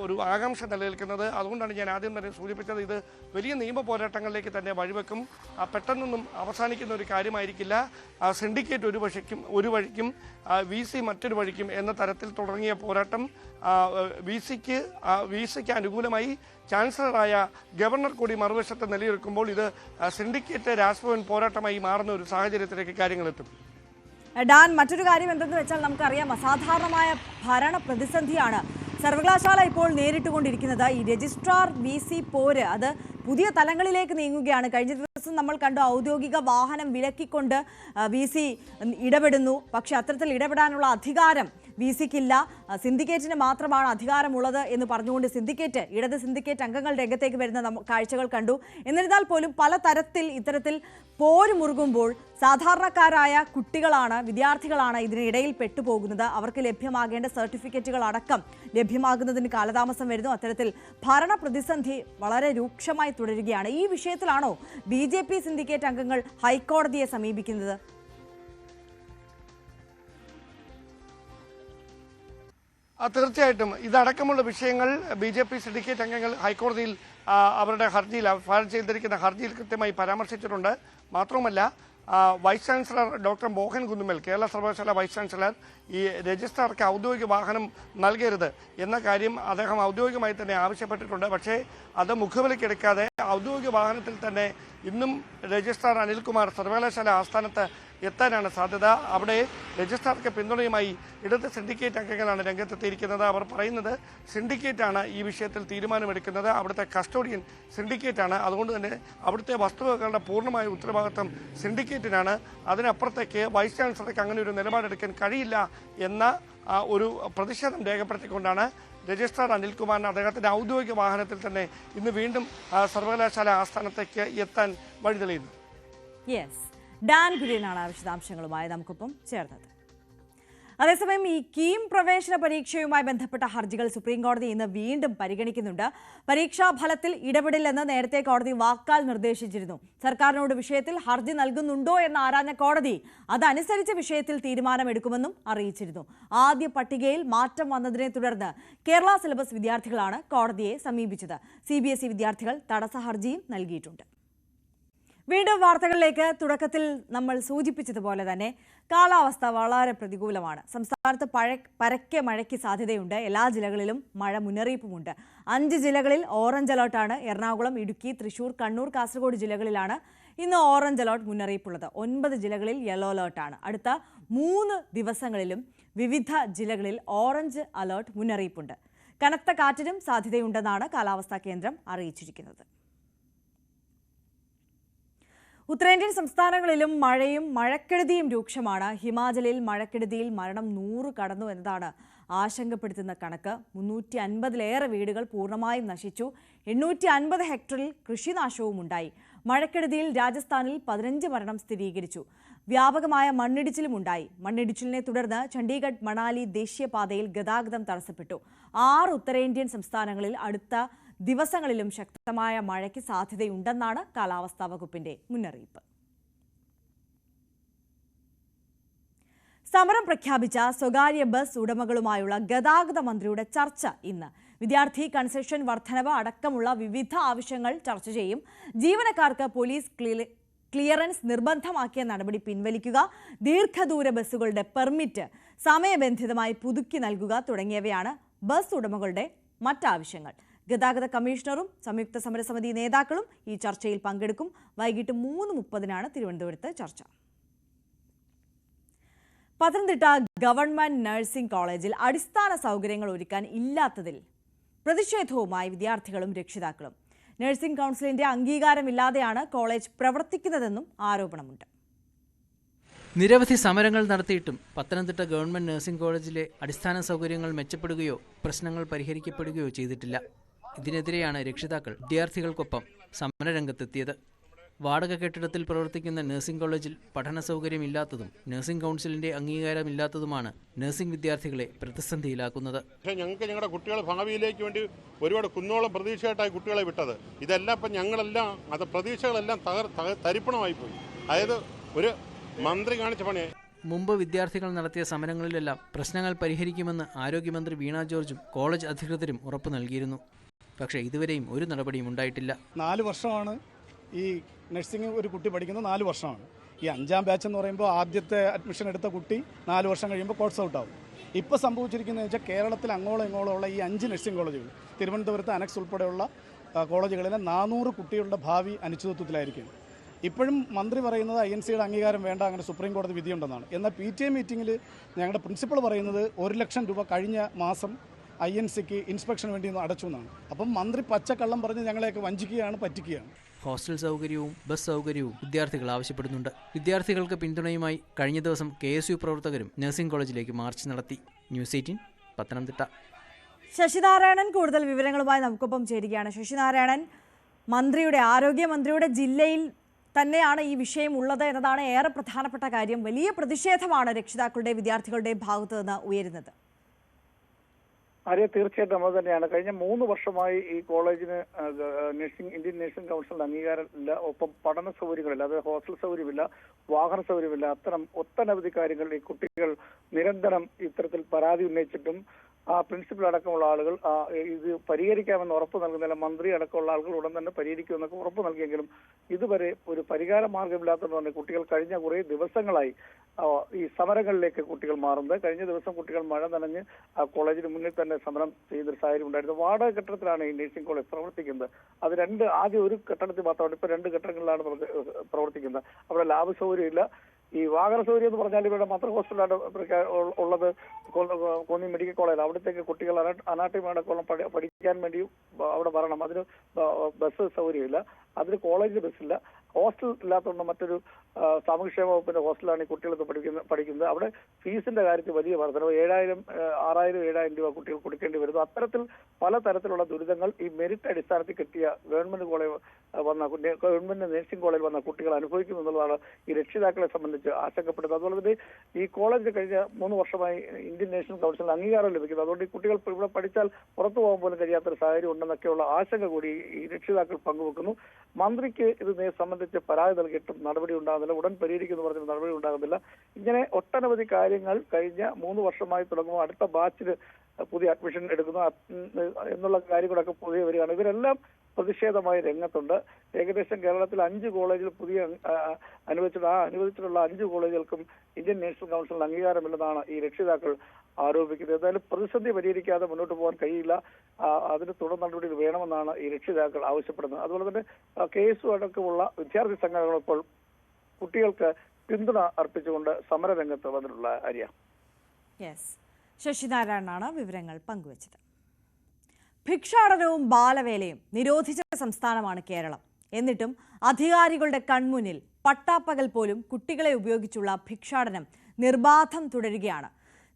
ഒരു ആകാംക്ഷ നിലനിൽക്കുന്നത്. അതുകൊണ്ടാണ് ഞാൻ ആദ്യം തന്നെ സൂചിപ്പിച്ചത്, ഇത് വലിയ നിയമ പോരാട്ടങ്ങളിലേക്ക് തന്നെ വഴിവെക്കും. പെട്ടെന്നൊന്നും അവസാനിക്കുന്ന ഒരു കാര്യമായിരിക്കില്ല. സിൻഡിക്കേറ്റ് ഒരു വഴിക്കും VC മറ്റൊരു വഴിക്കും എന്ന തരത്തിൽ തുടങ്ങിയ പോരാട്ടം വി സിക്ക് അനുകൂലമായി ചാൻസലറായ ഗവർണർ കൂടി മറുവശത്ത് നിലനിൽക്കുമ്പോൾ ഇത് സിൻഡിക്കേറ്റ് രാജ്ഭവൻ പോരാട്ടമായി മാറുന്ന ഒരു സാഹചര്യത്തിലേക്ക് കാര്യങ്ങളെത്തും. ഡാൻ, മറ്റൊരു കാര്യം എന്തെന്ന് വെച്ചാൽ നമുക്കറിയാം, അസാധാരണമായ ഭരണ പ്രതിസന്ധിയാണ് സർവകലാശാല ഇപ്പോൾ നേരിട്ടുകൊണ്ടിരിക്കുന്നത്. ഈ രജിസ്ട്രാർ VC പോര് അത് പുതിയ തലങ്ങളിലേക്ക് നീങ്ങുകയാണ്. കഴിഞ്ഞ ദിവസം നമ്മൾ കണ്ടു, ഔദ്യോഗിക വാഹനം വിലക്കിക്കൊണ്ട് VC ഇടപെടുന്നു. പക്ഷെ അത്തരത്തിൽ ഇടപെടാനുള്ള അധികാരം VCക്കില്ല, സിൻഡിക്കേറ്റിന് മാത്രമാണ് അധികാരമുള്ളത് എന്ന് പറഞ്ഞുകൊണ്ട് ഇടത് സിൻഡിക്കേറ്റ് അംഗങ്ങൾ രംഗത്തേക്ക് വരുന്ന കാഴ്ചകൾ കണ്ടു. എന്നിരുന്നാൽ പോലും പല തരത്തിൽ ഇത്തരത്തിൽ പോര് മുറുകുമ്പോൾ സാധാരണക്കാരായ കുട്ടികളാണ്, വിദ്യാർത്ഥികളാണ് ഇതിനിടയിൽ പെട്ടുപോകുന്നത്. അവർക്ക് ലഭ്യമാകേണ്ട സർട്ടിഫിക്കറ്റുകൾ അടക്കം ലഭ്യമാകുന്നതിന് കാലതാമസം വരുന്നു. അത്തരത്തിൽ ഭരണ പ്രതിസന്ധി വളരെ രൂക്ഷമായി തുടരുകയാണ്. ഈ വിഷയത്തിലാണോ BJP സിൻഡിക്കേറ്റ് അംഗങ്ങൾ ഹൈക്കോടതിയെ സമീപിക്കുന്നത്? തീർച്ചയായിട്ടും ഇതടക്കമുള്ള വിഷയങ്ങൾ BJP സിൻഡിക്കേറ്റ് അംഗങ്ങൾ ഹൈക്കോടതിയിൽ അവരുടെ ഹർജിയിൽ ഫയൽ ചെയ്തിരിക്കുന്ന ഹർജിയിൽ കൃത്യമായി പരാമർശിച്ചിട്ടുണ്ട്. മാത്രമല്ല, vice chancellor doctor Mohan Kunnummal, Kerala സർവകലാശാല വൈസ് ചാൻസലർ, ഈ രജിസ്ട്രാർക്ക് ഔദ്യോഗിക വാഹനം നൽകരുത് എന്ന കാര്യം അദ്ദേഹം ഔദ്യോഗികമായി തന്നെ ആവശ്യപ്പെട്ടിട്ടുണ്ട്. പക്ഷേ അത് മുഖവിലക്കെടുക്കാതെ ഔദ്യോഗിക വാഹനത്തിൽ തന്നെ ഇന്നും രജിസ്ട്രാർ അനിൽകുമാർ സർവകലാശാല ആസ്ഥാനത്ത് എത്താനാണ് സാധ്യത. അവിടെ രജിസ്ട്രാർക്ക് പിന്തുണയുമായി ഇടത് സിൻഡിക്കേറ്റ് അംഗങ്ങളാണ് രംഗത്തെത്തിയിരിക്കുന്നത്. അവർ പറയുന്നത് സിൻഡിക്കേറ്റാണ് ഈ വിഷയത്തിൽ തീരുമാനമെടുക്കുന്നത്, അവിടുത്തെ കസ്റ്റോഡിയൻ സിൻഡിക്കേറ്റാണ്. അതുകൊണ്ട് തന്നെ അവിടുത്തെ വസ്തുവകകളുടെ പൂർണ്ണമായ ഉത്തരവാദിത്വം സിൻഡിക്കേറ്റിനാണ്. അതിനപ്പുറത്തേക്ക് വൈസ് ചാൻസലർക്ക് അങ്ങനെ ഒരു നിലപാടെടുക്കാൻ കഴിയില്ല എന്ന ഒരു പ്രതിഷേധം രേഖപ്പെടുത്തിക്കൊണ്ടാണ് രജിസ്ട്രാർ അനിൽകുമാറിന് അദ്ദേഹത്തിൻ്റെ ഔദ്യോഗിക വാഹനത്തിൽ തന്നെ ഇന്ന് വീണ്ടും സർവകലാശാല ആസ്ഥാനത്തേക്ക് എത്താൻ വഴി തെളിയുന്നത്. യെസ്, ഡാൻ കുര്യനാണ് വിശദാംശങ്ങളുമായി നമുക്കൊപ്പം ചേർന്നത്. അതേസമയം ഈ കീം പ്രവേശന പരീക്ഷയുമായി ബന്ധപ്പെട്ട ഹർജികൾ സുപ്രീം കോടതി ഇന്ന് വീണ്ടും പരിഗണിക്കുന്നുണ്ട്. പരീക്ഷാ ഫലത്തിൽ ഇടപെടില്ലെന്ന് നേരത്തെ കോടതി വാക്കാൽ നിർദ്ദേശിച്ചിരുന്നു. സർക്കാരിനോട് വിഷയത്തിൽ ഹർജി നൽകുന്നുണ്ടോ എന്ന് ആരാഞ്ഞ കോടതി അതനുസരിച്ച് വിഷയത്തിൽ തീരുമാനമെടുക്കുമെന്നും അറിയിച്ചിരുന്നു. ആദ്യ പട്ടികയിൽ മാറ്റം വന്നതിനെ തുടർന്ന് കേരള സിലബസ് വിദ്യാർത്ഥികളാണ് കോടതിയെ സമീപിച്ചത്. CBSE വിദ്യാർത്ഥികൾ തടസ്സ ഹർജിയും നൽകിയിട്ടുണ്ട്. വീണ്ടും വാർത്തകളിലേക്ക്. തുടക്കത്തിൽ നമ്മൾ സൂചിപ്പിച്ചതുപോലെ തന്നെ കാലാവസ്ഥ വളരെ പ്രതികൂലമാണ്. സംസ്ഥാനത്ത് പരക്കെ മഴയ്ക്ക് സാധ്യതയുണ്ട്. എല്ലാ ജില്ലകളിലും മഴ മുന്നറിയിപ്പുമുണ്ട്. 5 ജില്ലകളിൽ ഓറഞ്ച് അലർട്ടാണ്. എറണാകുളം, ഇടുക്കി, തൃശൂർ, കണ്ണൂർ, കാസർഗോഡ് ജില്ലകളിലാണ് ഇന്ന് ഓറഞ്ച് അലർട്ട് മുന്നറിയിപ്പുള്ളത്. 9 ജില്ലകളിൽ യെല്ലോ അലർട്ടാണ്. അടുത്ത 3 ദിവസങ്ങളിലും വിവിധ ജില്ലകളിൽ ഓറഞ്ച് അലർട്ട് മുന്നറിയിപ്പുണ്ട്. കനത്ത കാറ്റിനും സാധ്യതയുണ്ടെന്നാണ് കാലാവസ്ഥാ കേന്ദ്രം അറിയിച്ചിരിക്കുന്നത്. ഉത്തരേന്ത്യൻ സംസ്ഥാനങ്ങളിലും മഴയും മഴക്കെടുതിയും രൂക്ഷമാണ്. ഹിമാചലിൽ മഴക്കെടുതിയിൽ മരണം 100 കടന്നു എന്നതാണ് ആശങ്കപ്പെടുത്തുന്ന കണക്ക്. 350-ലേറെ വീടുകൾ പൂർണ്ണമായും നശിച്ചു. 850 ഹെക്ടറിൽ കൃഷിനാശവും ഉണ്ടായി. മഴക്കെടുതിയിൽ രാജസ്ഥാനിൽ 15 മരണം സ്ഥിരീകരിച്ചു. വ്യാപകമായ മണ്ണിടിച്ചിലും ഉണ്ടായി. മണ്ണിടിച്ചിലിനെ തുടർന്ന് ചണ്ഡീഗഡ് മണാലി ദേശീയപാതയിൽ ഗതാഗതം തടസ്സപ്പെട്ടു. 6 ഉത്തരേന്ത്യൻ സംസ്ഥാനങ്ങളിൽ അടുത്ത ദിവസങ്ങളിലും ശക്തമായ മഴയ്ക്ക് സാധ്യതയുണ്ടെന്നാണ് കാലാവസ്ഥാ വകുപ്പിന്റെ മുന്നറിയിപ്പ്. സമരം പ്രഖ്യാപിച്ച സ്വകാര്യ ബസ് ഉടമകളുമായുള്ള ഗതാഗത മന്ത്രിയുടെ ചർച്ച ഇന്ന്. വിദ്യാർത്ഥി കൺസെഷൻ വർധനവ് അടക്കമുള്ള വിവിധ ആവശ്യങ്ങൾ ചർച്ച ചെയ്യും. ജീവനക്കാർക്ക് പോലീസ് ക്ലിയറൻസ് നിർബന്ധമാക്കിയ നടപടി പിൻവലിക്കുക, ദീർഘദൂര ബസ്സുകളുടെ പെർമിറ്റ് സമയബന്ധിതമായി പുതുക്കി നൽകുക തുടങ്ങിയവയാണ് ബസ് ഉടമകളുടെ മറ്റാവശ്യങ്ങൾ. ഗതാഗത കമ്മീഷണറും സംയുക്ത സമരസമിതി നേതാക്കളും ഈ ചർച്ചയിൽ പങ്കെടുക്കും. വൈകിട്ട് 3:30 തിരുവനന്തപുരത്ത് ചർച്ച. പത്തനംതിട്ട ഗവൺമെന്റ് നഴ്സിംഗ് കോളേജിൽ അടിസ്ഥാന സൗകര്യങ്ങൾ ഒരുക്കാൻ ഇല്ലാത്തതിൽ പ്രതിഷേധവുമായി വിദ്യാർത്ഥികളും രക്ഷിതാക്കളും. നഴ്സിംഗ് കൗൺസിലിന്റെ അംഗീകാരമില്ലാതെയാണ് കോളേജ് പ്രവർത്തിക്കുന്നതെന്നും ആരോപണമുണ്ട്. നിരവധി സമരങ്ങൾ നടത്തിയിട്ടും പത്തനംതിട്ട ഗവൺമെന്റ് നഴ്സിംഗ് കോളേജിലെ അടിസ്ഥാന സൗകര്യങ്ങൾ മെച്ചപ്പെടുകയോ പ്രശ്നങ്ങൾ പരിഹരിക്കപ്പെടുകയോ ചെയ്തിട്ടില്ല. ഇതിനെതിരെയാണ് രക്ഷിതാക്കൾ വിദ്യാർത്ഥികൾക്കൊപ്പം സമരരംഗത്തെത്തിയത്. വാടക കെട്ടിടത്തിൽ പ്രവർത്തിക്കുന്ന നഴ്സിംഗ് കോളേജിൽ പഠന സൗകര്യമില്ലാത്തതും നഴ്സിംഗ് കൗൺസിലിന്റെ അംഗീകാരമില്ലാത്തതുമാണ് നഴ്സിംഗ് വിദ്യാർത്ഥികളെ പ്രതിസന്ധിയിലാക്കുന്നത്. ഞങ്ങൾക്ക് ഞങ്ങളുടെ കുട്ടികൾ ഭാവിയിലേക്ക് വേണ്ടി ഒരുപാട് കുന്നോളം പ്രതീക്ഷയായിട്ടായി കുട്ടികളെ വിട്ടത്. ഇതെല്ലാം ഇപ്പം ഞങ്ങളെല്ലാം പ്രതീക്ഷകളെല്ലാം തരിപ്പണമായി പോയി. അതായത് ഒരു മന്ത്രി കാണിച്ച പണി. മുമ്പ് വിദ്യാർത്ഥികൾ നടത്തിയ സമരങ്ങളിലെല്ലാം പ്രശ്നങ്ങൾ പരിഹരിക്കുമെന്ന് ആരോഗ്യമന്ത്രി വീണ ജോർജും കോളേജ് അധികൃതരും ഉറപ്പു നൽകിയിരുന്നു. പക്ഷേ ഇതുവരെയും ഒരു നടപടിയും ഉണ്ടായിട്ടില്ല. 4 വർഷമാണ് ഈ നഴ്സിംഗ് ഒരു കുട്ടി പഠിക്കുന്നത്, 4 വർഷമാണ്. ഈ 5ാം ബാച്ച് എന്ന് പറയുമ്പോൾ ആദ്യത്തെ അഡ്മിഷൻ എടുത്ത കുട്ടി 4 വർഷം കഴിയുമ്പോൾ കോഴ്സ് ഔട്ടാവും. ഇപ്പോൾ സംഭവിച്ചിരിക്കുന്നതെന്ന് വെച്ചാൽ കേരളത്തിൽ അങ്ങോളം ഇങ്ങോളമുള്ള ഈ 5 നഴ്സിംഗ് കോളേജുകൾ, തിരുവനന്തപുരത്ത് അനക്സ് ഉൾപ്പെടെയുള്ള കോളേജുകളിലെ 400 കുട്ടികളുടെ ഭാവി അനിശ്ചിതത്വത്തിലായിരിക്കും. ഇപ്പോഴും മന്ത്രി പറയുന്നത് INC-യുടെ അംഗീകാരം വേണ്ട, അങ്ങനെ സുപ്രീം കോടതി വിധിയുണ്ടെന്നാണ്. എന്നാൽ PTA മീറ്റിങ്ങിൽ ഞങ്ങളുടെ പ്രിൻസിപ്പൾ പറയുന്നത് 1 ലക്ഷം രൂപ കഴിഞ്ഞ മാസം INC-ക്ക് ഇൻസ്പെക്ഷന് വേണ്ടി അടച്ചു എന്നാണ്. അപ്പം മന്ത്രി പച്ചക്കള്ളം പറഞ്ഞ് ഞങ്ങളെയൊക്കെ വഞ്ചിക്കുകയാണ്, പറ്റിക്കുകയാണ്. ഹോസ്റ്റൽ സൗകര്യവും ബസ് സൗകര്യവും വിദ്യാർത്ഥികൾ ആവശ്യപ്പെടുന്നുണ്ട്. വിദ്യാർത്ഥികൾക്ക് പിന്തുണയുമായി കഴിഞ്ഞ ദിവസം KSU പ്രവർത്തകരും നഴ്സിംഗ് കോളേജിലേക്ക് മാർച്ച് നടത്തി. ന്യൂസ് 18 പത്തനംതിട്ട. ശശിനാരായണൻ കൂടുതൽ വിവരങ്ങളുമായി നമുക്കൊപ്പം ചേരുകയാണ്. ശശിനാരായണൻ, ആരോഗ്യമന്ത്രിയുടെ ജില്ലയിൽ തന്നെയാണ് ഈ വിഷയം ഉള്ളത് എന്നതാണ് ഏറെ പ്രധാനപ്പെട്ട കാര്യം. വലിയ പ്രതിഷേധമാണ് രക്ഷിതാക്കളുടെ വിദ്യാർത്ഥികളുടെ ഭാഗത്തു നിന്ന് ഉയരുന്നത്. തീർച്ചയായിട്ടും അത് തന്നെയാണ്. കഴിഞ്ഞ 3 വർഷമായി ഈ കോളേജിന് ഇന്ത്യൻ നഴ്സിംഗ് കൗൺസിലിന്റെ അംഗീകാരം ഇല്ല. ഒപ്പം പഠന സൗകര്യങ്ങളില്ല, അത് ഹോസ്റ്റൽ സൗകര്യമില്ല, വാഹന സൗകര്യമില്ല. അത്തരം ഒട്ടനവധി കാര്യങ്ങൾ ഈ കുട്ടികൾ നിരന്തരം ഇത്തരത്തിൽ പരാതി ഉന്നയിച്ചിട്ടും പ്രിൻസിപ്പൽ അടക്കമുള്ള ആളുകൾ ഇത് പരിഹരിക്കാമെന്ന് ഉറപ്പ് നൽകുന്നില്ല. മന്ത്രി അടക്കമുള്ള ആളുകൾ ഉടൻ തന്നെ പരിഹരിക്കുമെന്നൊക്കെ ഉറപ്പ് നൽകിയെങ്കിലും ഇതുവരെ ഒരു പരിഹാര മാർഗമില്ലാത്തതുകൊണ്ട് തന്നെ കുട്ടികൾ കഴിഞ്ഞ കുറേ ദിവസങ്ങളായി ഈ സമരങ്ങളിലേക്ക് കുട്ടികൾ മാറുന്നത്. കഴിഞ്ഞ ദിവസം കുട്ടികൾ മഴ നനഞ്ഞ് കോളേജിന് മുന്നിൽ തന്നെ സമരം ചെയ്തൊരു സാഹചര്യം ഉണ്ടായിരുന്നു. വാടക കെട്ടിടത്തിലാണ് ഈ നഴ്സിംഗ് കോളേജ് പ്രവർത്തിക്കുന്നത്. അത് ആദ്യം ഒരു കെട്ടിടത്തിൽ മാത്രമാണ്, ഇപ്പൊ 2 കെട്ടിടങ്ങളിലാണ് പ്രവർത്തിക്കുന്നത്. അവിടെ ലാബ് സൗകര്യം ഇല്ല. ഈ വാഹന സൗകര്യം എന്ന് പറഞ്ഞാൽ ഇവിടെ മദർ ഹോസ്പിറ്റലാണ് ഉള്ളത്, കോന്നി മെഡിക്കൽ കോളേജ്. അവിടത്തേക്ക് കുട്ടികൾ അനാട്ടമി അടക്കമുള്ള പഠിക്കാൻ വേണ്ടി അവിടെ വരണം. അതിന് ബസ് സൗകര്യമില്ല, അതിന് കോളേജ് ബസ്സില്ല. ഹോസ്റ്റൽ ഇല്ലാത്തതുകൊണ്ട് മറ്റൊരു സാമൂഹ്യക്ഷേമ വകുപ്പിന്റെ ഹോസ്റ്റലാണ് ഈ കുട്ടികൾ പഠിക്കുന്നത്. അവിടെ ഫീസിന്റെ കാര്യത്തിൽ വലിയ വർധനവ്, 7,000, 6,000, 7,000 രൂപ കുട്ടികൾ കൊടുക്കേണ്ടി വരുന്നു. അത്തരത്തിൽ പലതരത്തിലുള്ള ദുരിതങ്ങൾ ഈ മെറിറ്റ് അടിസ്ഥാനത്തിൽ കിട്ടിയ ഗവൺമെന്റ് നഴ്സിംഗ് കോളേജിൽ വന്ന കുട്ടികൾ അനുഭവിക്കുന്നു എന്നുള്ളതാണ് ഈ രക്ഷിതാക്കളെ സംബന്ധിച്ച് ആശങ്കപ്പെടുന്നത്. അതുപോലെ തന്നെ ഈ കോളേജിൽ കഴിഞ്ഞ 3 വർഷമായി ഇന്ത്യൻ നഴ്സിംഗ് കൗൺസിലിന് അംഗീകാരം ലഭിക്കുന്നത്. അതുകൊണ്ട് ഈ കുട്ടികൾ ഇവിടെ പഠിച്ചാൽ പുറത്തു പോകാൻ പോലും കഴിയാത്തൊരു സാഹചര്യം ഉണ്ടെന്നൊക്കെയുള്ള ആശങ്ക കൂടി ഈ രക്ഷിതാക്കൾ പങ്കുവെക്കുന്നു. മന്ത്രിക്ക് ഇത് സംബന്ധിച്ച് പരാതി നൽകിയിട്ടും നടപടി ഉണ്ടാകുന്നില്ല. ഉടൻ പരിഹരിക്കുന്നു പറഞ്ഞ നടപടി ഉണ്ടാകുന്നില്ല. ഇങ്ങനെ ഒട്ടനവധി കാര്യങ്ങൾ കഴിഞ്ഞ 3 വർഷമായി തുടങ്ങുമ്പോൾ അടുത്ത ബാച്ചിൽ പുതിയ അഡ്മിഷൻ എടുക്കുന്നു എന്നുള്ള കാര്യങ്ങളൊക്കെ പുതിയ വരികയാണ്. ഇവരെല്ലാം പ്രതിഷേധമായി രംഗത്തുണ്ട്. ഏകദേശം കേരളത്തിൽ 5 കോളേജിൽ പുതിയ അനുവദിച്ചിട്ടുള്ള 5 കോളേജുകൾക്കും ഇന്ത്യൻ നഴ്സിംഗ് കൗൺസിലിന് അംഗീകാരമില്ലെന്നാണ് ഈ രക്ഷിതാക്കൾ ആരോപിക്കുന്നത്. എന്തായാലും പ്രതിസന്ധി പരിഹരിക്കാതെ മുന്നോട്ട് പോകാൻ കഴിയില്ല. അതിന് തുടർ നടപടികൾ വേണമെന്നാണ് ഈ രക്ഷിതാക്കൾ ആവശ്യപ്പെടുന്നത്. അതുപോലെ തന്നെ KSU അടക്കമുള്ള വിദ്യാർത്ഥി സംഘടനകൾ ഇപ്പോൾ കുട്ടികൾക്ക് പിന്തുണ അർപ്പിച്ചുകൊണ്ട് സമരരംഗത്ത് വന്നിട്ടുള്ള ആര്യ. ശശിനാരായണനാണ് വിവരങ്ങൾ പങ്കുവച്ചത്. ഭിക്ഷാടനവും ബാലവേലയും നിരോധിച്ച സംസ്ഥാനമാണ് കേരളം. എന്നിട്ടും അധികാരികളുടെ കൺമുന്നിൽ പട്ടാപ്പകൽ പോലും കുട്ടികളെ ഉപയോഗിച്ചുള്ള ഭിക്ഷാടനം നിർബാധം തുടരുകയാണ്.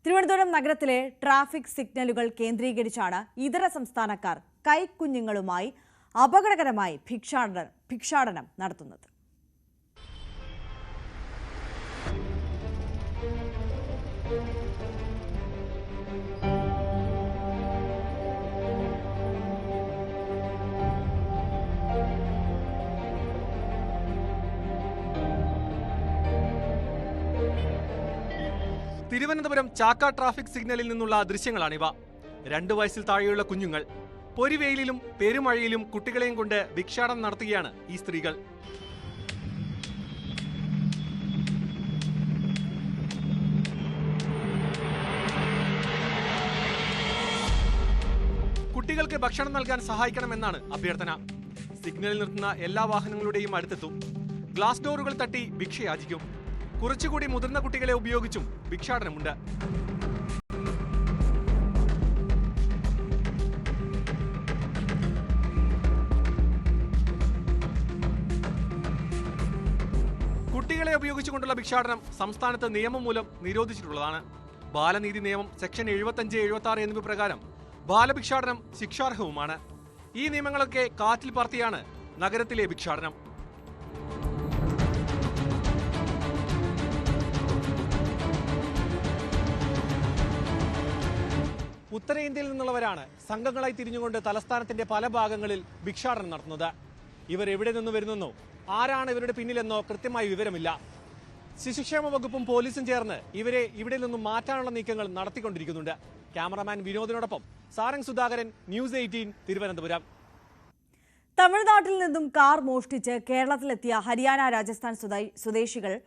തിരുവനന്തപുരം നഗരത്തിലെ ട്രാഫിക് സിഗ്നലുകൾ കേന്ദ്രീകരിച്ചാണ് ഇതര സംസ്ഥാനക്കാർ കൈക്കുഞ്ഞുങ്ങളുമായി അപകടകരമായി ഭിക്ഷാടനം നടത്തുന്നത്. തിരുവനന്തപുരം ചാക്ക ട്രാഫിക് സിഗ്നലിൽ നിന്നുള്ള ദൃശ്യങ്ങളാണിവ. 2 വയസ്സിൽ താഴെയുള്ള കുഞ്ഞുങ്ങൾ പൊരിവെയിലും പെരുമഴയിലും കുട്ടികളെയും കൊണ്ട് ഭിക്ഷാടനം നടത്തുകയാണ് ഈ സ്ത്രീകൾ. കുട്ടികൾക്ക് ഭക്ഷണം നൽകാൻ സഹായിക്കണമെന്നാണ് അഭ്യർത്ഥന. സിഗ്നലിൽ നിർത്തുന്ന എല്ലാ വാഹനങ്ങളുടെയും അടുത്തെത്തും. ഗ്ലാസ് ഡോറുകൾ തട്ടി ഭിക്ഷയാചിക്കും. കുറച്ചുകൂടി മുതിർന്ന കുട്ടികളെ ഉപയോഗിച്ചും ഭിക്ഷാടനമുണ്ട്. കുട്ടികളെ ഉപയോഗിച്ചുകൊണ്ടുള്ള ഭിക്ഷാടനം സംസ്ഥാനത്ത് നിയമം മൂലം നിരോധിച്ചിട്ടുള്ളതാണ്. ബാലനീതി നിയമം സെക്ഷൻ 75, 76 എന്നിവ പ്രകാരം ബാലഭിക്ഷാടനം ശിക്ഷാർഹവുമാണ്. ഈ നിയമങ്ങളൊക്കെ കാറ്റിൽ പറത്തിയാണ് നഗരത്തിലെ ഭിക്ഷാടനം. ഉത്തരേന്ത്യയിൽ നിന്നുള്ളവരാണ് സംഘങ്ങളായി തിരിഞ്ഞുകൊണ്ട് തലസ്ഥാനത്തിന്റെ പല ഭാഗങ്ങളിൽ ഭിക്ഷാടനം നടത്തുന്നത്. ഇവർ എവിടെ നിന്ന് വരുന്നെന്നോ ആരാണ് ഇവരുടെ പിന്നിലെന്നോ കൃത്യമായ വിവരമില്ല. ശിശുക്ഷേമ വകുപ്പും പോലീസും ചേർന്ന് ഇവരെ ഇവിടെ നിന്നും മാറ്റാനുള്ള നീക്കങ്ങൾ നടത്തിക്കൊണ്ടിരിക്കുന്നുണ്ട്. ക്യാമറമാൻ വിനോദിനോടൊപ്പം സാരംഗ് സുധാകരൻ, ന്യൂസ് 18 തിരുവനന്തപുരം. തമിഴ്നാട്ടിൽ നിന്നും കാർ മോഷ്ടിച്ച് കേരളത്തിലെത്തിയ ഹരിയാന, രാജസ്ഥാൻ സ്വദേശികളെ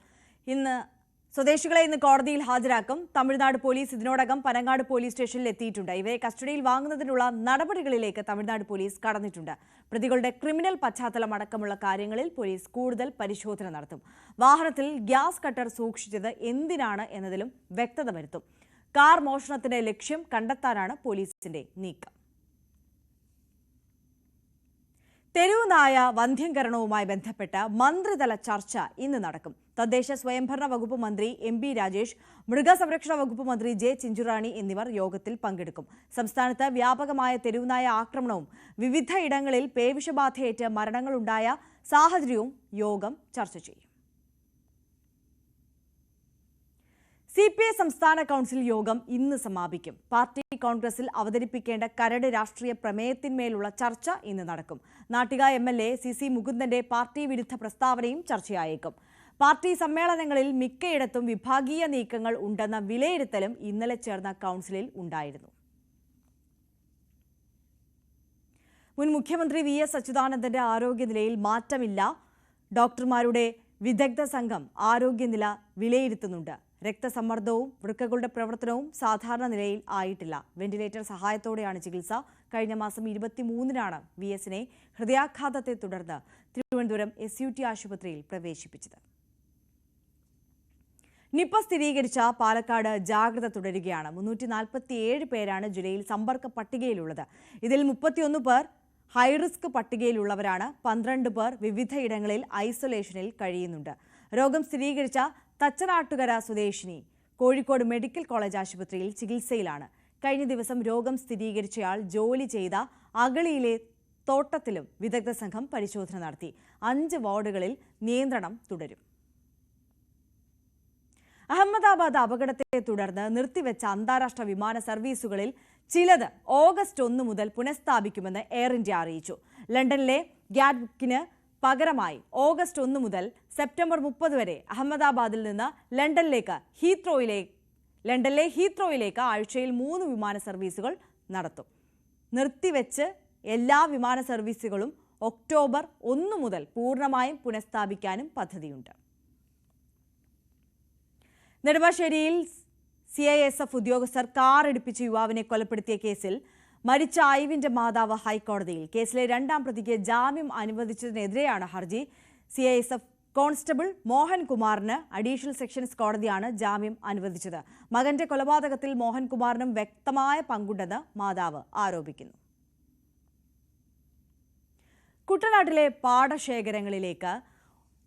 ഇന്ന് കോടതിയിൽ ഹാജരാക്കും. തമിഴ്നാട് പോലീസ് ഇതിനോടകം പനങ്ങാട് പോലീസ് സ്റ്റേഷനിൽ എത്തിയിട്ടുണ്ട്. ഇവരെ കസ്റ്റഡിയിൽ വാങ്ങുന്നതിനുള്ള നടപടികളിലേക്ക് തമിഴ്നാട് പോലീസ് കടന്നിട്ടുണ്ട്. പ്രതികളുടെ ക്രിമിനൽ പശ്ചാത്തലം അടക്കമുള്ള കാര്യങ്ങളിൽ പോലീസ് കൂടുതൽ പരിശോധന നടത്തും. വാഹനത്തിൽ ഗ്യാസ് കട്ടർ സൂക്ഷിച്ചത് എന്തിനാണ് എന്നതിലും വ്യക്തത വരുത്തും. കാർ മോഷണത്തിന്റെ ലക്ഷ്യം കണ്ടെത്താനാണ് പോലീസിന്റെ നീക്കം. തെരുവ് നായ വന്ധ്യംകരണവുമായി ബന്ധപ്പെട്ട് മന്ത്രിതല ചർച്ച ഇന്ന് നടക്കും. തദ്ദേശ സ്വയംഭരണ വകുപ്പ് മന്ത്രി MP രാജേഷ്, മൃഗസംരക്ഷണ വകുപ്പ് മന്ത്രി J ചിഞ്ചുറാണി എന്നിവർ യോഗത്തിൽ പങ്കെടുക്കും. സംസ്ഥാനത്ത് വ്യാപകമായ തെരുവുനായ ആക്രമണവും വിവിധ ഇടങ്ങളിൽ പേവിഷബാധയേറ്റ് മരണങ്ങളുണ്ടായ സാഹചര്യവും യോഗം ചർച്ച ചെയ്യും. CPI സംസ്ഥാന കൗൺസിൽ യോഗം ഇന്ന് സമാപിക്കും. പാർട്ടി കോൺഗ്രസിൽ അവതരിപ്പിക്കേണ്ട കരട് രാഷ്ട്രീയ പ്രമേയത്തിന്മേലുള്ള ചർച്ച ഇന്ന് നടക്കും. നാട്ടിക MLA CC മുകുന്ദന്റെ പാർട്ടി വിരുദ്ധ പ്രസ്താവനയും ചർച്ചയായേക്കും. പാർട്ടി സമ്മേളനങ്ങളിൽ മിക്കയിടത്തും വിഭാഗീയ നീക്കങ്ങൾ ഉണ്ടെന്ന വിലയിരുത്തലും ഇന്നലെ ചേർന്ന കൗൺസിലിൽ ഉണ്ടായിരുന്നു. മുൻ മുഖ്യമന്ത്രി VS അച്യുതാനന്ദന്റെ ആരോഗ്യനിലയിൽ മാറ്റമില്ല. ഡോക്ടർമാരുടെ വിദഗ്ധ സംഘം ആരോഗ്യനില വിലയിരുത്തുന്നുണ്ട്. രക്തസമ്മർദ്ദവും വൃക്കകളുടെ പ്രവർത്തനവും സാധാരണ നിലയിൽ ആയിട്ടില്ല. വെന്റിലേറ്റർ സഹായത്തോടെയാണ് ചികിത്സ. കഴിഞ്ഞ മാസം 23-നാണ് VSനെ ഹൃദയാഘാതത്തെ തുടർന്ന് തിരുവനന്തപുരം SUT ആശുപത്രിയിൽ പ്രവേശിപ്പിച്ചത്. നിപ സ്ഥിരീകരിച്ച പാലക്കാട് ജാഗ്രത തുടരുകയാണ്. 347 പേരാണ് ജില്ലയിൽ സമ്പർക്ക പട്ടികയിലുള്ളത്. ഇതിൽ 31 പേർ ഹൈറിസ്ക് പട്ടികയിലുള്ളവരാണ്. 12 പേർ വിവിധയിടങ്ങളിൽ ഐസൊലേഷനിൽ കഴിയുന്നുണ്ട്. രോഗം സ്ഥിരീകരിച്ച തച്ചനാട്ടുകര സ്വദേശിനി കോഴിക്കോട് മെഡിക്കൽ കോളേജ് ആശുപത്രിയിൽ ചികിത്സയിലാണ്. കഴിഞ്ഞ ദിവസം രോഗം സ്ഥിരീകരിച്ചയാൾ ജോലി ചെയ്ത അഗളിയിലെ തോട്ടത്തിലും വിദഗ്ധ സംഘം പരിശോധന നടത്തി. 5 വാർഡുകളിൽ നിയന്ത്രണം തുടരും. അഹമ്മദാബാദ് അപകടത്തെ തുടർന്ന് നിർത്തിവെച്ച അന്താരാഷ്ട്ര വിമാന സർവീസുകളിൽ ചിലത് ഓഗസ്റ്റ് 1 മുതൽ പുനഃസ്ഥാപിക്കുമെന്ന് എയർ ഇന്ത്യ അറിയിച്ചു. ലണ്ടനിലെ ഗ്യാറ്റ്വിക്കിന് പകരമായി ഓഗസ്റ്റ് 1 മുതൽ സെപ്റ്റംബർ 30 വരെ അഹമ്മദാബാദിൽ നിന്ന് ലണ്ടനിലെ ഹീത്രോയിലേക്ക് ആഴ്ചയിൽ 3 വിമാന സർവീസുകൾ നടത്തും. നിർത്തിവെച്ച് എല്ലാ വിമാന സർവീസുകളും ഒക്ടോബർ 1 മുതൽ പൂർണ്ണമായും പുനഃസ്ഥാപിക്കാനും പദ്ധതിയുണ്ട്. നെടുമ്പാശ്ശേരിയിൽ CISF ഉദ്യോഗസ്ഥർ കാർ ഇടിപ്പിച്ച് യുവാവിനെ കൊലപ്പെടുത്തിയ കേസിൽ മരിച്ച ഐവിന്റെ മാതാവ് ഹൈക്കോടതിയിൽ. കേസിലെ 2ാം പ്രതിക്ക് ജാമ്യം അനുവദിച്ചതിനെതിരെയാണ് ഹർജി. CISF കോൺസ്റ്റബിൾ മോഹൻകുമാറിന് അഡീഷണൽ സെഷൻസ് കോടതിയാണ് ജാമ്യം അനുവദിച്ചത്. മകന്റെ കൊലപാതകത്തിൽ മോഹൻകുമാറിനും വ്യക്തമായ പങ്കുണ്ടെന്ന് മാതാവ് ആരോപിക്കുന്നു. കുട്ടനാട്ടിലെ പാടശേഖരങ്ങളിലേക്ക്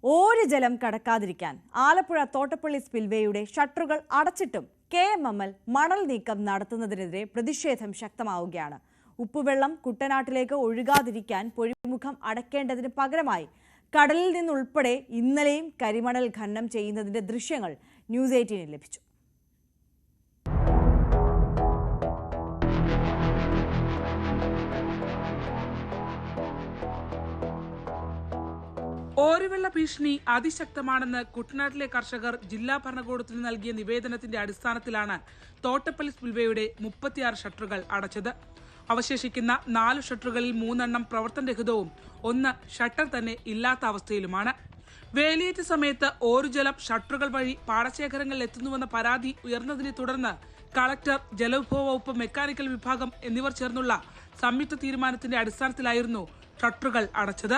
ഓരുജലം കടക്കാതിരിക്കാൻ ആലപ്പുഴ തോട്ടപ്പള്ളി സ്പിൽവേയുടെ ഷട്ടറുകൾ അടച്ചിട്ടും KMML മണൽ നീക്കം നടത്തുന്നതിനെതിരെ പ്രതിഷേധം ശക്തമാവുകയാണ്. ഉപ്പുവെള്ളം കുട്ടനാട്ടിലേക്ക് ഒഴുകാതിരിക്കാൻ പൊഴിമുഖം അടയ്ക്കേണ്ടതിന് പകരമായി കടലിൽ നിന്നുൾപ്പെടെ ഇന്നലെയും കരിമണൽ ഖനനം ചെയ്യുന്നതിന്റെ ദൃശ്യങ്ങൾ ന്യൂസ് 18 ലഭിച്ചു. ഓരുവെള്ള ഭീഷണി അതിശക്തമാണെന്ന് കുട്ടനാട്ടിലെ കർഷകർ ജില്ലാ ഭരണകൂടത്തിന് നൽകിയ നിവേദനത്തിന്റെ അടിസ്ഥാനത്തിലാണ് തോട്ടപ്പള്ളി സ്പിൽവേയുടെ 36 ഷട്ടറുകൾ അടച്ചത്. അവശേഷിക്കുന്ന 4 ഷട്ടറുകളിൽ 3 പ്രവർത്തനരഹിതവും 1 ഷട്ടർ തന്നെ ഇല്ലാത്ത അവസ്ഥയിലുമാണ്. വേലിയേറ്റ സമയത്ത് ഓരുജലം ഷട്ടറുകൾ വഴി പാടശേഖരങ്ങളിൽ എത്തുന്നുവെന്ന പരാതി ഉയർന്നതിനെ തുടർന്ന് കളക്ടർ, ജലവിഭവ വകുപ്പ് മെക്കാനിക്കൽ വിഭാഗം എന്നിവർ ചേർന്നുള്ള സംയുക്ത തീരുമാനത്തിന്റെ അടിസ്ഥാനത്തിലായിരുന്നു ഷട്ടറുകൾ അടച്ചത്.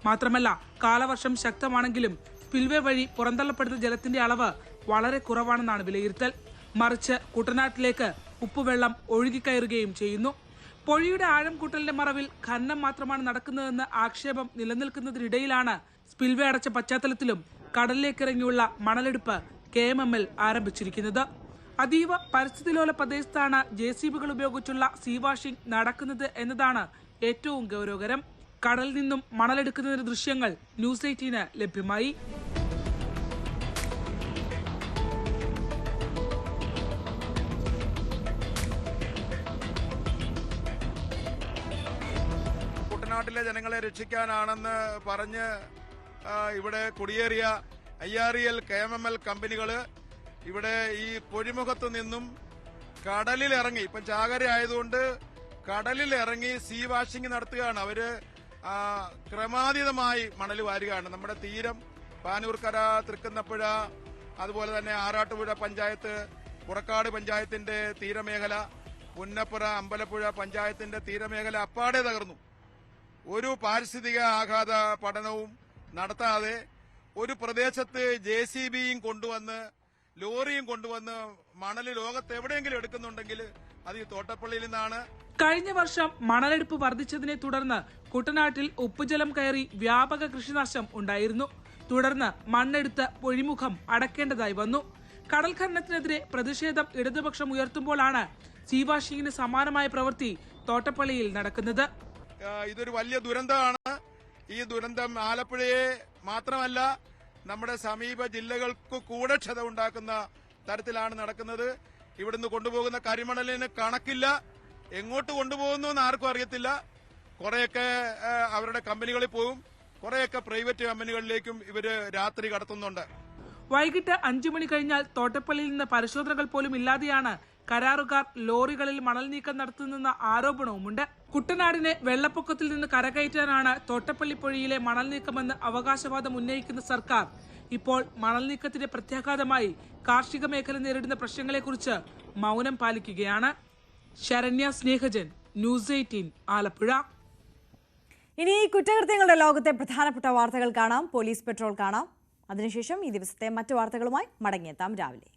മാത്രമല്ല, കാലവർഷം ശക്തമാണെങ്കിലും സ്പിൽവേ വഴി പുറന്തള്ളപ്പെടുന്ന ജലത്തിന്റെ അളവ് വളരെ കുറവാണെന്നാണ് വിലയിരുത്തൽ. മറിച്ച് കുട്ടനാട്ടിലേക്ക് ഉപ്പുവെള്ളം ഒഴുകിക്കയറുകയും ചെയ്യുന്നു. പൊഴിയുടെ ആഴം കൂട്ടലിന്റെ മറവിൽ ഖനനം മാത്രമാണ് നടക്കുന്നതെന്ന് ആക്ഷേപം നിലനിൽക്കുന്നതിനിടയിലാണ് സ്പിൽവേ അടച്ച പശ്ചാത്തലത്തിലും കടലിലേക്കിറങ്ങിയുള്ള മണലെടുപ്പ് KMML ആരംഭിച്ചിരിക്കുന്നത്. അതീവ പരിസ്ഥിതിലോല പ്രദേശത്താണ് JCBകൾ ഉപയോഗിച്ചുള്ള സീവാഷിംഗ് നടക്കുന്നത് എന്നതാണ് ഏറ്റവും ഗൗരവകരം. കടലിൽ നിന്നും മണലെടുക്കുന്നതിന്റെ ദൃശ്യങ്ങൾ ന്യൂസ് 18 ലഭ്യമായി. കുട്ടനാട്ടിലെ ജനങ്ങളെ രക്ഷിക്കാനാണെന്ന് പറഞ്ഞ് ഇവിടെ കുടിയേറിയ IREL, KMML കമ്പനികൾ ഇവിടെ ഈ പൊഴിമുഖത്ത് നിന്നും കടലിൽ ഇറങ്ങി, ഇപ്പം ചാകര ആയതുകൊണ്ട് കടലിൽ ഇറങ്ങി സീ വാഷിംഗ് നടത്തുകയാണ്. അവര് ക്രമാതീതമായി മണൽ വാരുകയാണ്. നമ്മുടെ തീരം പാനൂർക്കര, തൃക്കുന്നപ്പുഴ, അതുപോലെ തന്നെ ആറാട്ടുപുഴ പഞ്ചായത്ത്, പുറക്കാട് പഞ്ചായത്തിന്റെ തീരമേഖല, പുന്നപ്പുറ, അമ്പലപ്പുഴ പഞ്ചായത്തിന്റെ തീരമേഖല അപ്പാടെ തകർന്നു. ഒരു പാരിസ്ഥിതിക ആഘാത പഠനവും നടത്താതെ ഒരു പ്രദേശത്ത് JCBയും കൊണ്ടുവന്ന് ലോറിയും കൊണ്ടുവന്ന് മണൽ ലോകത്ത് എവിടെയെങ്കിലും എടുക്കുന്നുണ്ടെങ്കിൽ അത് ഈ തോട്ടപ്പള്ളിയിൽ നിന്നാണ്. കഴിഞ്ഞ വർഷം മണലെടുപ്പ് വർദ്ധിച്ചതിനെ തുടർന്ന് കുട്ടനാട്ടിൽ ഉപ്പുജലം കയറി വ്യാപക കൃഷിനാശം ഉണ്ടായിരുന്നു. തുടർന്ന് മണ്ണെടുത്ത് പൊഴിമുഖം അടക്കേണ്ടതായി വന്നു. കടൽ ഖനനത്തിനെതിരെ പ്രതിഷേധം ഇടതുപക്ഷം ഉയർത്തുമ്പോഴാണ് സീ വാഷിംഗിന് സമാനമായ പ്രവൃത്തി തോട്ടപ്പള്ളിയിൽ നടക്കുന്നത്. ഇതൊരു വലിയ ദുരന്തമാണ്. ഈ ദുരന്തം ആലപ്പുഴയെ മാത്രമല്ല നമ്മുടെ സമീപ ജില്ലകൾക്ക് കൂടെ ക്ഷത ഉണ്ടാക്കുന്ന തരത്തിലാണ് നടക്കുന്നത്. ഇവിടുന്ന് കൊണ്ടുപോകുന്ന കരിമണലിന് കണക്കില്ല. എങ്ങോട്ട് കൊണ്ടുപോകുന്നു എന്ന് ആർക്കും അറിയത്തില്ല. കുറെയൊക്കെ അവരുടെ കമ്പനികളിൽ പോകും, കുറെയൊക്കെ പ്രൈവറ്റ് കമ്പനികളിലേക്കും ഇവര് രാത്രി കടത്തുന്നുണ്ട്. വൈകിട്ട് 5 മണി കഴിഞ്ഞാൽ തോട്ടപ്പള്ളിയിൽ നിന്ന് പരിശോധനകൾ പോലും ഇല്ലാതെയാണ് കരാറുകാർ ലോറികളിൽ മണൽ നീക്കം നടത്തുന്നെന്ന ആരോപണവുമുണ്ട്. കുട്ടനാടിനെ വെള്ളപ്പൊക്കത്തിൽ നിന്ന് കരകയറ്റാനാണ് തോട്ടപ്പള്ളി പുഴയിലെ മണൽ നീക്കമെന്ന് അവകാശവാദം ഉന്നയിക്കുന്ന സർക്കാർ ഇപ്പോൾ മണൽ നീക്കത്തിന്റെ പ്രത്യാഘാതമായി കാർഷിക മേഖല നേരിടുന്ന പ്രശ്നങ്ങളെക്കുറിച്ച് മൗനം പാലിക്കുകയാണ്. ശരണ്യ സ്നേഹജൻ, ന്യൂസ് 18, ആലപ്പുഴ. ഇനി കുറ്റകൃത്യങ്ങളുടെ ലോകത്തെ പ്രധാനപ്പെട്ട വാർത്തകൾ കാണാം. പോലീസ് പെട്രോൾ കാണാം. അതിനുശേഷം ഈ ദിവസത്തെ മറ്റു വാർത്തകളുമായി മടങ്ങിയെത്താം രാവിലെ.